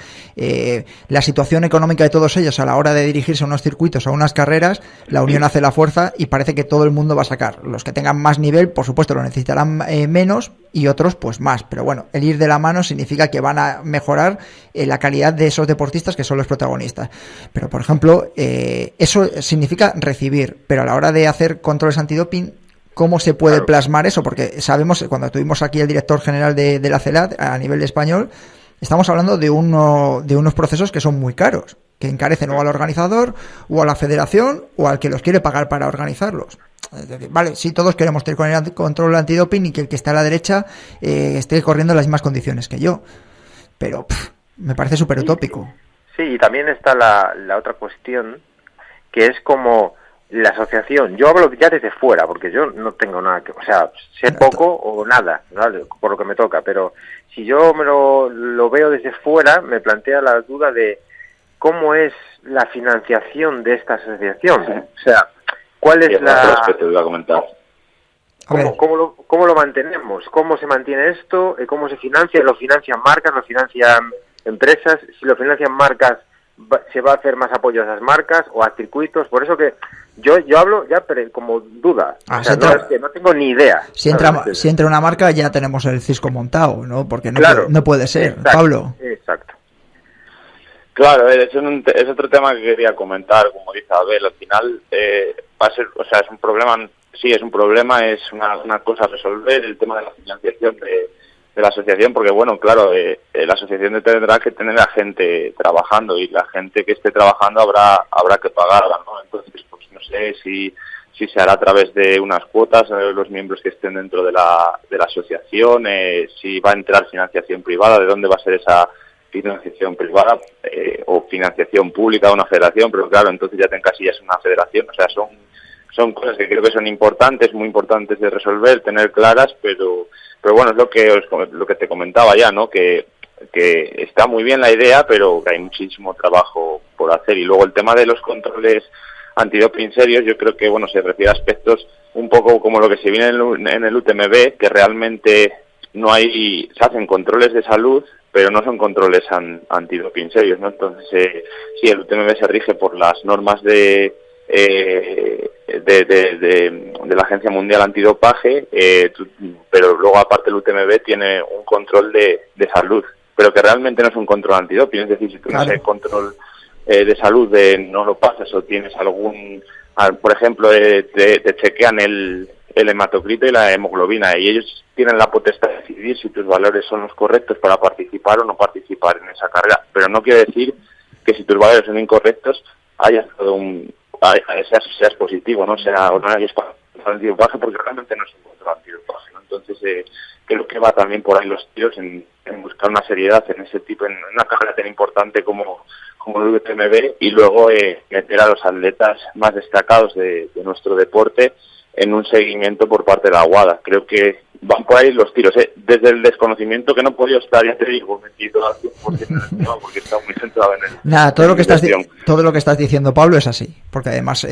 S1: la situación económica de todos ellos a la hora de dirigirse a unos circuitos, a unas carreras, la unión hace la fuerza y parece que todo el mundo va a sacar. Los que tengan más nivel, por supuesto, lo necesitarán menos y otros pues más. Pero bueno, el ir de la mano significa que van a mejorar la calidad de esos deportistas que son los protagonistas. Pero por ejemplo, eso significa recibir, pero a la hora de hacer controles antidoping, ¿cómo se puede plasmar eso? Porque sabemos, cuando tuvimos aquí el director general de la CELAT a nivel español, estamos hablando de unos procesos que son muy caros, que encarecen o al organizador o a la federación o al que los quiere pagar para organizarlos. Es decir, vale, sí, todos queremos tener con el control antidoping y que el que está a la derecha esté corriendo en las mismas condiciones que yo, pero me parece súper utópico.
S9: Sí, y también está la otra cuestión, que es como la asociación. Yo hablo ya desde fuera, porque yo no tengo nada que... O sea, sé poco o nada, ¿vale? Por lo que me toca, pero si yo me lo veo desde fuera, me plantea la duda de cómo es la financiación de esta asociación. Sí. O sea, ¿cuál es la...
S10: que te iba a comentar.
S9: ¿Cómo lo mantenemos? ¿Cómo se mantiene esto? ¿Cómo se financia? ¿Lo financian marcas? ¿Lo financian empresas? Si lo financian marcas, ¿se va a hacer más apoyo a esas marcas o a circuitos? Por eso que yo hablo ya pero como duda. O sea, es que no tengo ni idea.
S1: Si entra una marca ya tenemos el cisco montado, ¿no? Porque no puede ser,
S9: exacto,
S1: Pablo.
S9: Exacto.
S10: Claro, es otro tema que quería comentar, como dice Abel. Al final va a ser, o sea, es un problema, sí, es un problema, es una cosa a resolver, el tema de la financiación de la asociación, porque bueno, claro, la asociación tendrá que tener a gente trabajando y la gente que esté trabajando habrá que pagarla, ¿no? Entonces, pues no sé si se hará a través de unas cuotas, los miembros que estén dentro de la asociación, si va a entrar financiación privada, de dónde va a ser esa financiación privada o financiación pública de una federación, pero claro, entonces ya te encasillas en una federación. O sea, son cosas que creo que son importantes, muy importantes de resolver, tener claras, pero bueno, es lo que te comentaba ya, ¿no? Que está muy bien la idea, pero que hay muchísimo trabajo por hacer. Y luego el tema de los controles antidoping serios, yo creo que, bueno, se refiere a aspectos un poco como lo que se viene en el UTMB, que realmente se hacen controles de salud, pero no son controles antidoping serios, ¿no? Entonces, sí, el UTMB se rige por las normas de la Agencia Mundial Antidopaje, pero luego aparte el UTMB tiene un control de salud, pero que realmente no es un control antidoping. Es decir, si tú no haces control de salud no lo pasas o tienes por ejemplo, te chequean el hematocrito y la hemoglobina y ellos tienen la potestad de decidir si tus valores son los correctos para participar o no participar en esa carrera, pero no quiere decir que si tus valores son incorrectos seas positivo, no sea o no hayas antidopaje, porque realmente no es un control antidopaje, ¿no? Entonces creo que va también por ahí los tiros en buscar una seriedad en ese tipo, en una carrera tan importante como el UTMB, y luego meter a los atletas más destacados de nuestro deporte en un seguimiento por parte de la WADA. Creo que van por ahí los tiros, desde el desconocimiento, que no he podido estar, ya te digo, metido al 100% en el tema, porque está muy centrado en el...
S1: Nada, todo lo que estás diciendo, Pablo, es así, porque además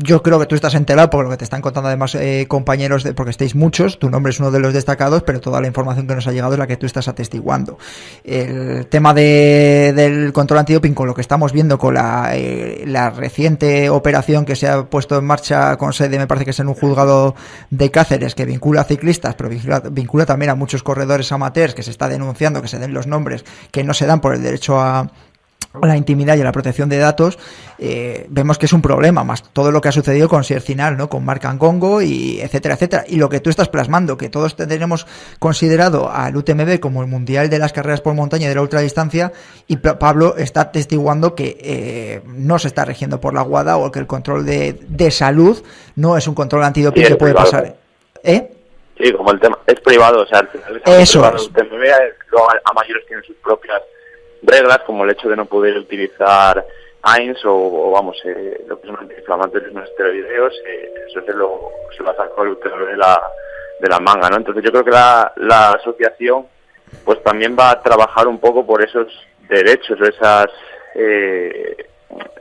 S1: yo creo que tú estás enterado por lo que te están contando además compañeros, porque estáis muchos, tu nombre es uno de los destacados, pero toda la información que nos ha llegado es la que tú estás atestiguando. El tema del control antidoping, con lo que estamos viendo con la reciente operación que se ha puesto en marcha con sede, me parece que es en un juzgado de Cáceres, que vincula a ciclistas, pero vincula también a muchos corredores amateurs, que se está denunciando que se den los nombres que no se dan por el derecho a a la intimidad y a la protección de datos, vemos que es un problema, más todo lo que ha sucedido con Siercinal, ¿no? Con Marc Angongo y etcétera, etcétera. Y lo que tú estás plasmando, que todos tenemos considerado al UTMB como el mundial de las carreras por montaña y de la ultradistancia, y Pablo está atestiguando que no se está rigiendo por la WADA, o que el control de salud no es un control antidoping que puede pasar.
S10: Sí, como el tema es privado, o sea,
S1: eso
S10: privado,
S1: es.
S10: El UTMB, luego a mayores tienen sus propias reglas, como el hecho de no poder utilizar AINS o vamos, lo que son antiinflamatorios no esteroideos, eso se lo ha sacado el UTMB de la manga, ¿no? Entonces yo creo que la asociación pues también va a trabajar un poco por esos derechos o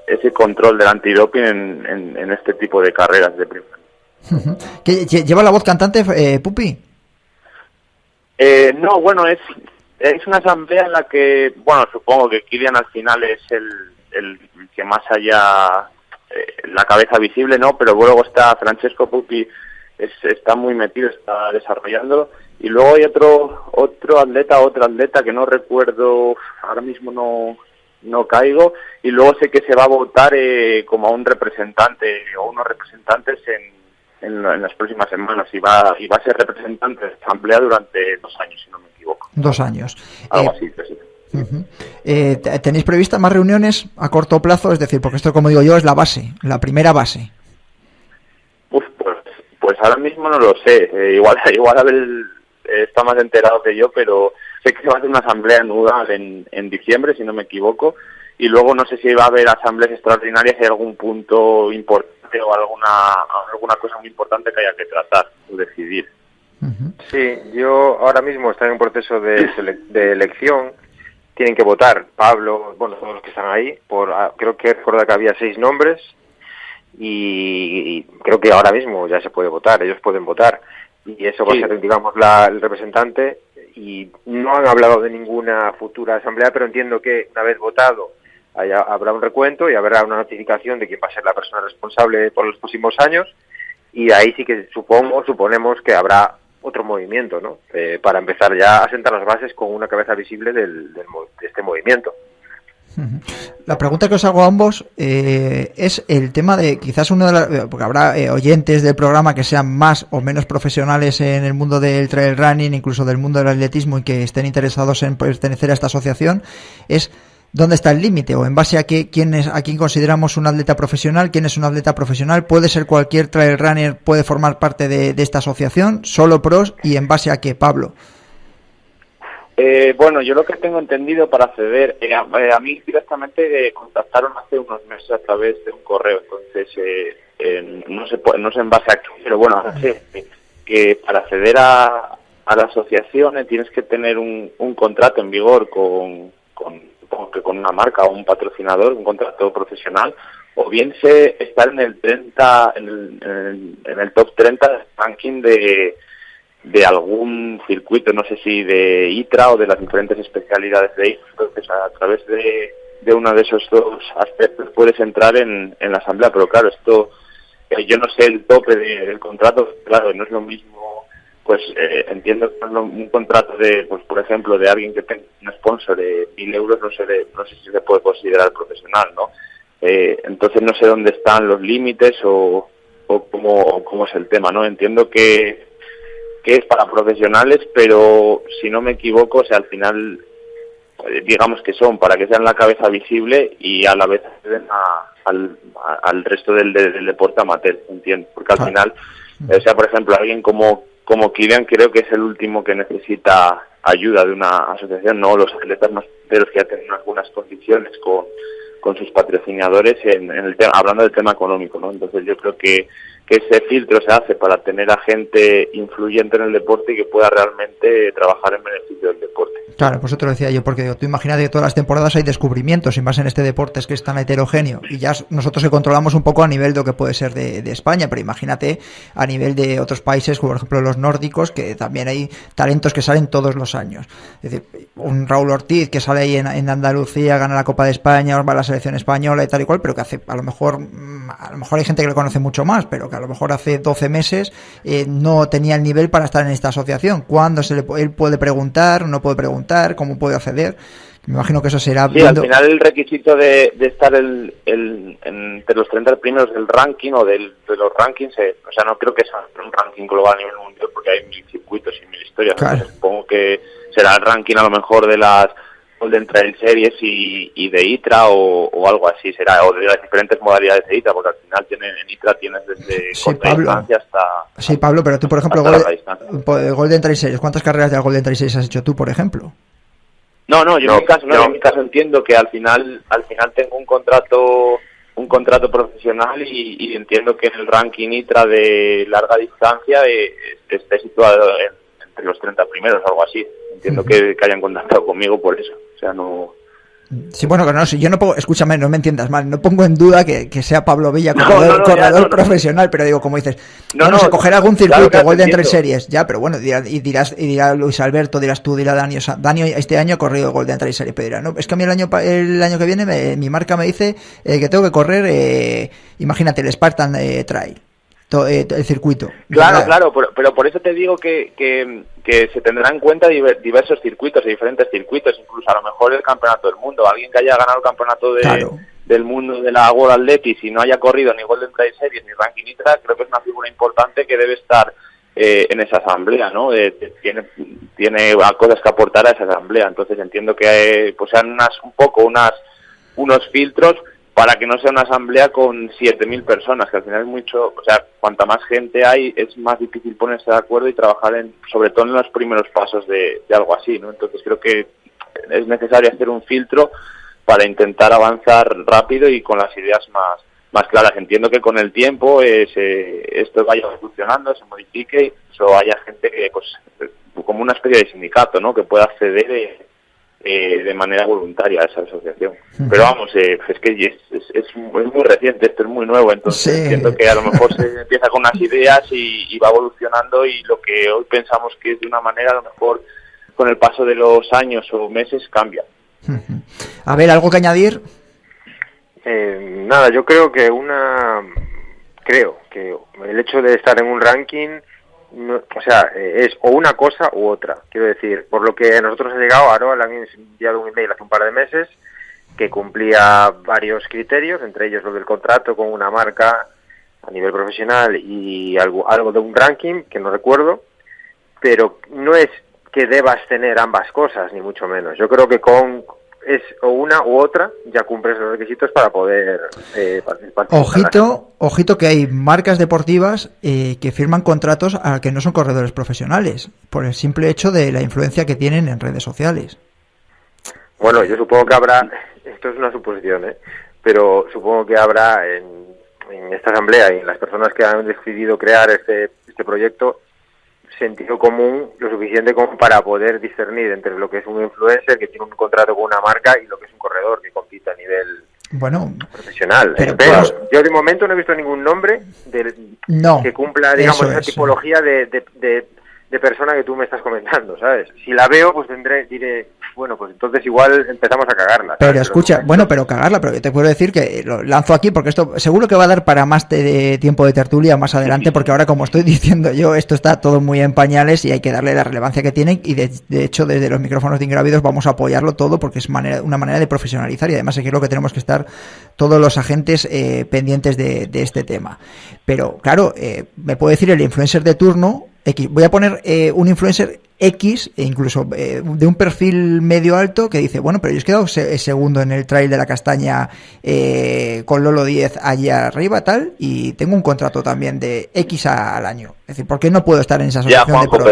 S10: ese control del antidoping en este tipo de carreras de primera.
S1: ¿Que lleva la voz cantante, Pupi?
S10: No, bueno, es una asamblea en la que, bueno, supongo que Kilian al final es el que más haya la cabeza visible, ¿no? Pero luego está Francesco Pupi, está muy metido, está desarrollándolo. Y luego hay otra atleta que no recuerdo, ahora mismo no caigo. Y luego sé que se va a votar como a un representante o unos representantes en las próximas semanas, y va a ser representante de la asamblea durante 2 años, si no me equivoco.
S1: 2 años.
S10: Algo así, sí.
S1: ¿Tenéis previstas más reuniones a corto plazo? Es decir, porque esto, como digo yo, es la base, la primera base.
S10: Pues ahora mismo no lo sé. Igual Abel está más enterado que yo, pero sé que se va a hacer una asamblea en Udal en diciembre, si no me equivoco, y luego no sé si va a haber asambleas extraordinarias, si hay algún punto importante o alguna cosa muy importante que haya que tratar o decidir.
S9: Sí, yo ahora mismo estoy en un proceso de elección. Tienen que votar Pablo, bueno, todos los que están ahí, creo que recuerda que había 6 nombres, y creo que ahora mismo ya se puede votar, ellos pueden votar, y eso va a ser, digamos, el representante. Y no han hablado de ninguna futura asamblea, pero entiendo que una vez votado habrá un recuento y habrá una notificación de quién va a ser la persona responsable por los próximos años, y ahí sí que suponemos que habrá otro movimiento, ¿no? Para empezar ya a sentar las bases con una cabeza visible de este movimiento.
S1: La pregunta que os hago a ambos es el tema de quizás porque habrá oyentes del programa que sean más o menos profesionales en el mundo del trail running, incluso del mundo del atletismo, y que estén interesados en pertenecer a esta asociación. Es ¿dónde está el límite? O en base a quién consideramos un atleta profesional, quién es un atleta profesional. ¿Puede ser cualquier trail runner, puede formar parte de esta asociación, solo pros, y en base a qué, Pablo?
S10: Bueno, yo lo que tengo entendido, para acceder, a mí directamente contactaron hace unos meses a través de un correo, entonces no sé en base a qué, pero bueno, sé que para acceder a la asociación tienes que tener un contrato en vigor con una marca o un patrocinador, un contrato profesional, o bien estar en el 30, en el top 30 del ranking de algún circuito, no sé si de ITRA o de las diferentes especialidades de ITRA. Entonces, a través de uno de esos dos aspectos puedes entrar en la asamblea, pero claro, esto yo no sé el tope del contrato, claro, no es lo mismo, pues entiendo que un contrato de, pues por ejemplo, de alguien que tenga un sponsor de 1.000 euros, no sé si se puede considerar profesional, ¿no? Entonces no sé dónde están los límites o cómo es el tema, ¿no? Entiendo que es para profesionales, pero si no me equivoco, o sea, al final, digamos que son para que sean la cabeza visible y a la vez acceden al resto del deporte amateur, entiendo, porque al final, o sea, por ejemplo, alguien como Kilian creo que es el último que necesita ayuda de una asociación, no los atletas más enteros que ya tienen algunas condiciones con sus patrocinadores hablando del tema económico, ¿no? Entonces yo creo que ese filtro se hace para tener a gente influyente en el deporte y que pueda realmente trabajar en beneficio del deporte.
S1: Claro, pues eso te lo decía yo, porque tú imagínate que todas las temporadas hay descubrimientos, y más en este deporte es que es tan heterogéneo, y ya nosotros que controlamos un poco a nivel de lo que puede ser de España, pero imagínate a nivel de otros países, como por ejemplo los nórdicos, que también hay talentos que salen todos los años. Es decir, un Raúl Ortiz que sale ahí en Andalucía, gana la Copa de España, va a la selección española y tal y cual, pero que hace, a lo mejor hay gente que lo conoce mucho más, pero que a lo mejor hace 12 meses no tenía el nivel para estar en esta asociación. ¿Cuándo él puede preguntar, no puede preguntar, cómo puede acceder? Me imagino que eso será...
S10: Sí, al final el requisito de estar entre los 30 primeros del ranking o de los rankings, o sea, no creo que sea un ranking global a nivel mundial porque hay 1000 circuitos y 1000 historias.
S1: Claro.
S10: Entonces, supongo que será el ranking a lo mejor de las Golden Trail Series y de ITRA o algo así será, o de las diferentes modalidades de ITRA, porque al final en ITRA tienes desde corta distancia hasta...
S1: Sí, Pablo, pero tú, por ejemplo, Golden Trail Series, ¿cuántas carreras de Golden Trail Series has hecho tú, por ejemplo?
S10: No, yo en mi caso entiendo que al final tengo un contrato profesional y entiendo que en el ranking ITRA de larga distancia esté situado entre los 30 primeros o algo así. Entiendo que hayan contactado conmigo por eso. O sea, no...
S1: Sí, bueno, que no, si yo no pongo, escúchame, no me entiendas mal, no pongo en duda que sea Pablo Villa corredor profesional, pero digo, como dices, se cogerá algún circuito, claro, Golden Trail Series, ya, pero bueno, dirá Luis Alberto, dirás tú, dirá Dani, o sea, Dani este año ha corrido Golden Trail Series, pero dirá, no, es que a mí el año que viene mi marca me dice que tengo que correr, imagínate, el Spartan Trail. El circuito.
S10: Claro, pero por eso te digo que se tendrá en cuenta diversos circuitos, diferentes circuitos, incluso a lo mejor el campeonato del mundo. Alguien que haya ganado el campeonato del mundo de la World Athletics y no haya corrido ni Golden Trail Series ni Ranking ITRA, creo que es una figura importante que debe estar en esa asamblea, ¿no? Tiene cosas que aportar a esa asamblea. Entonces entiendo que pues sean unos filtros para que no sea una asamblea con 7.000 personas, que al final es mucho, o sea, cuanta más gente hay, es más difícil ponerse de acuerdo y trabajar sobre todo en los primeros pasos de algo así, ¿no? Entonces creo que es necesario hacer un filtro para intentar avanzar rápido y con las ideas más claras. Entiendo que con el tiempo esto vaya evolucionando, se modifique, y eso haya gente que, pues, como una especie de sindicato, ¿no?, que pueda acceder de manera voluntaria a esa asociación. Pero vamos, es que es muy reciente, esto es muy nuevo, entonces entiendo que a lo mejor se empieza con unas ideas y va evolucionando, y lo que hoy pensamos que es de una manera, a lo mejor con el paso de los años o meses cambia.
S1: A ver, ¿algo que añadir?
S11: Nada, yo creo que el hecho de estar en un ranking, es o una cosa u otra. Quiero decir, por lo que a nosotros ha llegado, Aroa le han enviado un email hace un par de meses que cumplía varios criterios, entre ellos lo del contrato con una marca a nivel profesional y algo de un ranking, que no recuerdo, pero no es que debas tener ambas cosas, ni mucho menos. Yo creo que es o una u otra, ya cumples los requisitos para poder participar.
S1: Ojito que hay marcas deportivas que firman contratos a que no son corredores profesionales, por el simple hecho de la influencia que tienen en redes sociales.
S11: Bueno, yo supongo que habrá, esto es una suposición, pero supongo que habrá en esta asamblea y en las personas que han decidido crear este proyecto sentido común lo suficiente como para poder discernir entre lo que es un influencer que tiene un contrato con una marca y lo que es un corredor que compite a nivel profesional. Pero yo de momento no he visto ningún nombre que cumpla, digamos, esa tipología de persona que tú me estás comentando, ¿sabes? Si la veo, pues diré, bueno, pues entonces igual empezamos a cagarla, ¿sabes?
S1: Pero escucha, pero cagarla, pero yo te puedo decir que lo lanzo aquí porque esto seguro que va a dar para más de tiempo de tertulia más adelante, porque ahora, como estoy diciendo yo, esto está todo muy en pañales y hay que darle la relevancia que tiene, y de hecho desde los micrófonos de Ingrávidos vamos a apoyarlo todo porque es una manera de profesionalizar, y además es que creo que tenemos que estar todos los agentes pendientes de este tema. Pero claro, me puede decir el influencer de turno X. Voy a poner un influencer X, e incluso de un perfil medio alto, que dice, bueno, pero yo he quedado segundo en el trail de la Castaña con Lolo 10 allá arriba, tal, y tengo un contrato también de X al año. Es decir, ¿por qué no puedo estar en esa asociación de pro?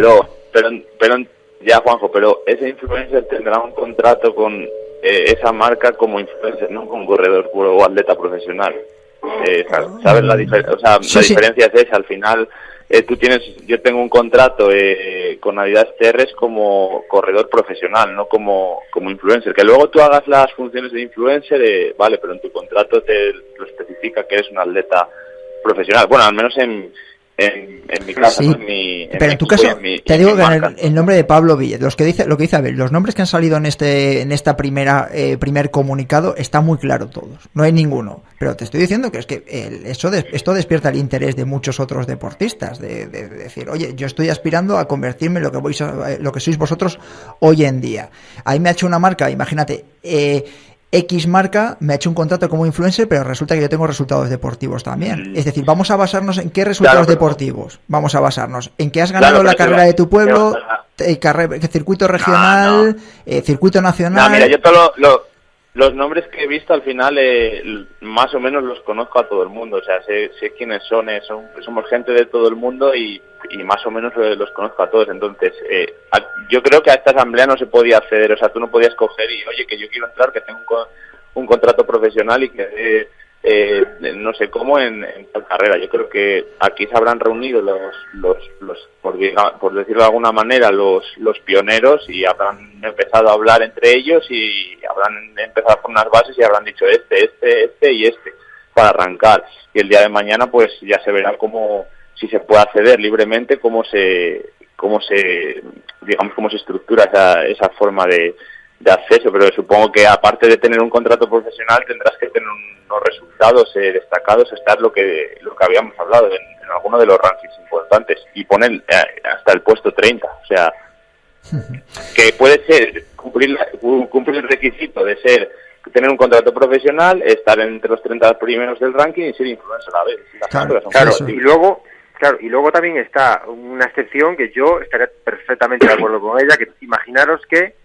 S10: Pero ese influencer tendrá un contrato con esa marca como influencer, no como corredor puro o atleta profesional. ¿Sabes la diferencia? O sea, la diferencia es esa, al final... yo tengo un contrato con Adidas Terres como corredor profesional, no como influencer. Que luego tú hagas las funciones de influencer, vale, pero en tu contrato te lo especifica que eres un atleta profesional. Bueno, al menos en en mi casa,
S1: sí,
S10: ¿no?
S1: pero en tu caso, te digo que en el nombre de Pablo Villed, lo que dice Abel, los nombres que han salido en esta primer comunicado está muy claro todos, no hay ninguno, pero te estoy diciendo que es que esto despierta el interés de muchos otros deportistas, de decir, oye, yo estoy aspirando a convertirme en lo que sois vosotros hoy en día. Ahí me ha hecho una marca, imagínate, X marca me ha hecho un contrato como influencer, pero resulta que yo tengo resultados deportivos también. Es decir, vamos a basarnos en qué resultados deportivos. Vamos a basarnos en que has ganado la carrera de tu pueblo, circuito regional, circuito nacional.
S10: Mira, yo los nombres que he visto al final más o menos los conozco a todo el mundo. O sea, sé quiénes son. Somos gente de todo el mundo y más o menos los conozco a todos. Entonces, yo creo que a esta asamblea no se podía acceder. O sea, tú no podías coger y, oye, que yo quiero entrar, que tengo un contrato profesional y que no sé cómo en tal carrera. Yo creo que aquí se habrán reunido los por decirlo de alguna manera, los pioneros, y habrán empezado a hablar entre ellos y habrán empezado con unas bases y habrán dicho este y este para arrancar. Y el día de mañana pues ya se verá cómo, si se puede acceder libremente, cómo se estructura esa forma de acceso. Pero supongo que aparte de tener un contrato profesional tendrás que tener unos resultados destacados, estar lo que habíamos hablado en alguno de los rankings importantes y poner hasta el puesto 30, o sea, que puede ser cumplir el requisito de tener un contrato profesional, estar entre los 30 primeros del ranking y ser influencer a la vez.
S11: Claro, y luego también está una excepción que yo estaré perfectamente de acuerdo con ella, que imaginaros que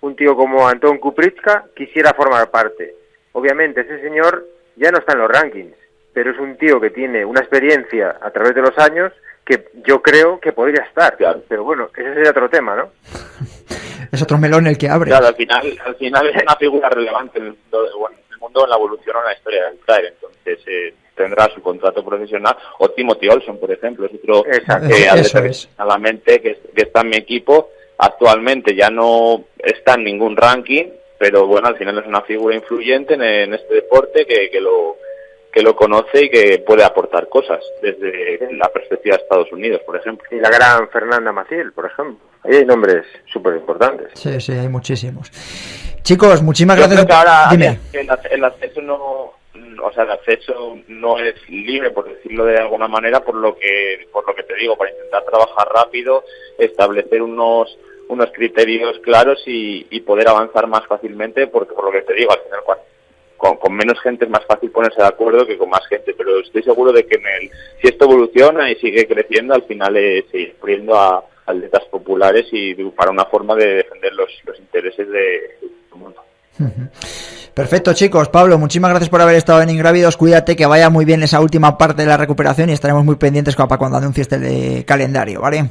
S11: un tío como Anton Kuprycka quisiera formar parte. Obviamente ese señor ya no está en los rankings, pero es un tío que tiene una experiencia a través de los años que yo creo que podría estar. Claro. Pero bueno, ese sería otro tema, ¿no?
S1: Es otro melón el que abre.
S10: Claro, al final es una figura relevante en el mundo, en la evolución o en la historia del trail. Entonces tendrá su contrato profesional. O Timothy Olson, por ejemplo, es otro a la mente que está en mi equipo. Actualmente ya no está en ningún ranking, pero bueno, al final es una figura influyente en este deporte que lo conoce y que puede aportar cosas desde la perspectiva de Estados Unidos, por ejemplo.
S11: Y la gran Fernanda Maciel, por ejemplo. Ahí hay nombres súper importantes.
S1: Sí, hay muchísimos. Chicos, muchísimas
S10: Yo
S1: gracias.
S10: Creo que ahora
S1: Dime.
S10: El acceso el acceso no es libre, por decirlo de alguna manera, por lo que te digo, para intentar trabajar rápido, establecer unos criterios claros y poder avanzar más fácilmente, porque por lo que te digo, al final con menos gente es más fácil ponerse de acuerdo que con más gente, pero estoy seguro de que si esto evoluciona y sigue creciendo, al final seguir poniendo a atletas populares y para una forma de defender los intereses de todo el mundo.
S1: Perfecto, chicos. Pablo, muchísimas gracias por haber estado en Ingrávidos. Cuídate, que vaya muy bien esa última parte de la recuperación y estaremos muy pendientes para cuando anuncies el calendario, ¿vale?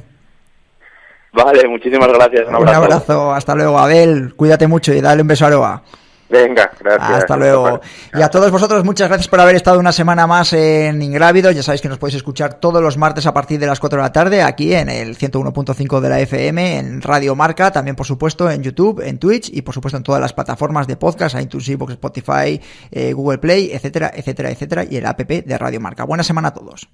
S10: Vale, muchísimas gracias. Un
S1: abrazo. Hasta luego, Abel. Cuídate mucho y dale un beso a Aroa.
S11: Venga, gracias.
S1: Hasta luego. Y a todos vosotros, muchas gracias por haber estado una semana más en Ingrávidos. Ya sabéis que nos podéis escuchar todos los martes a partir de las 4 de la tarde aquí en el 101.5 de la FM, en Radio Marca, también por supuesto en YouTube, en Twitch y por supuesto en todas las plataformas de podcast, iTunes, iVoox, Spotify, Google Play, etcétera, etcétera, etcétera, y el app de Radio Marca. Buena semana a todos.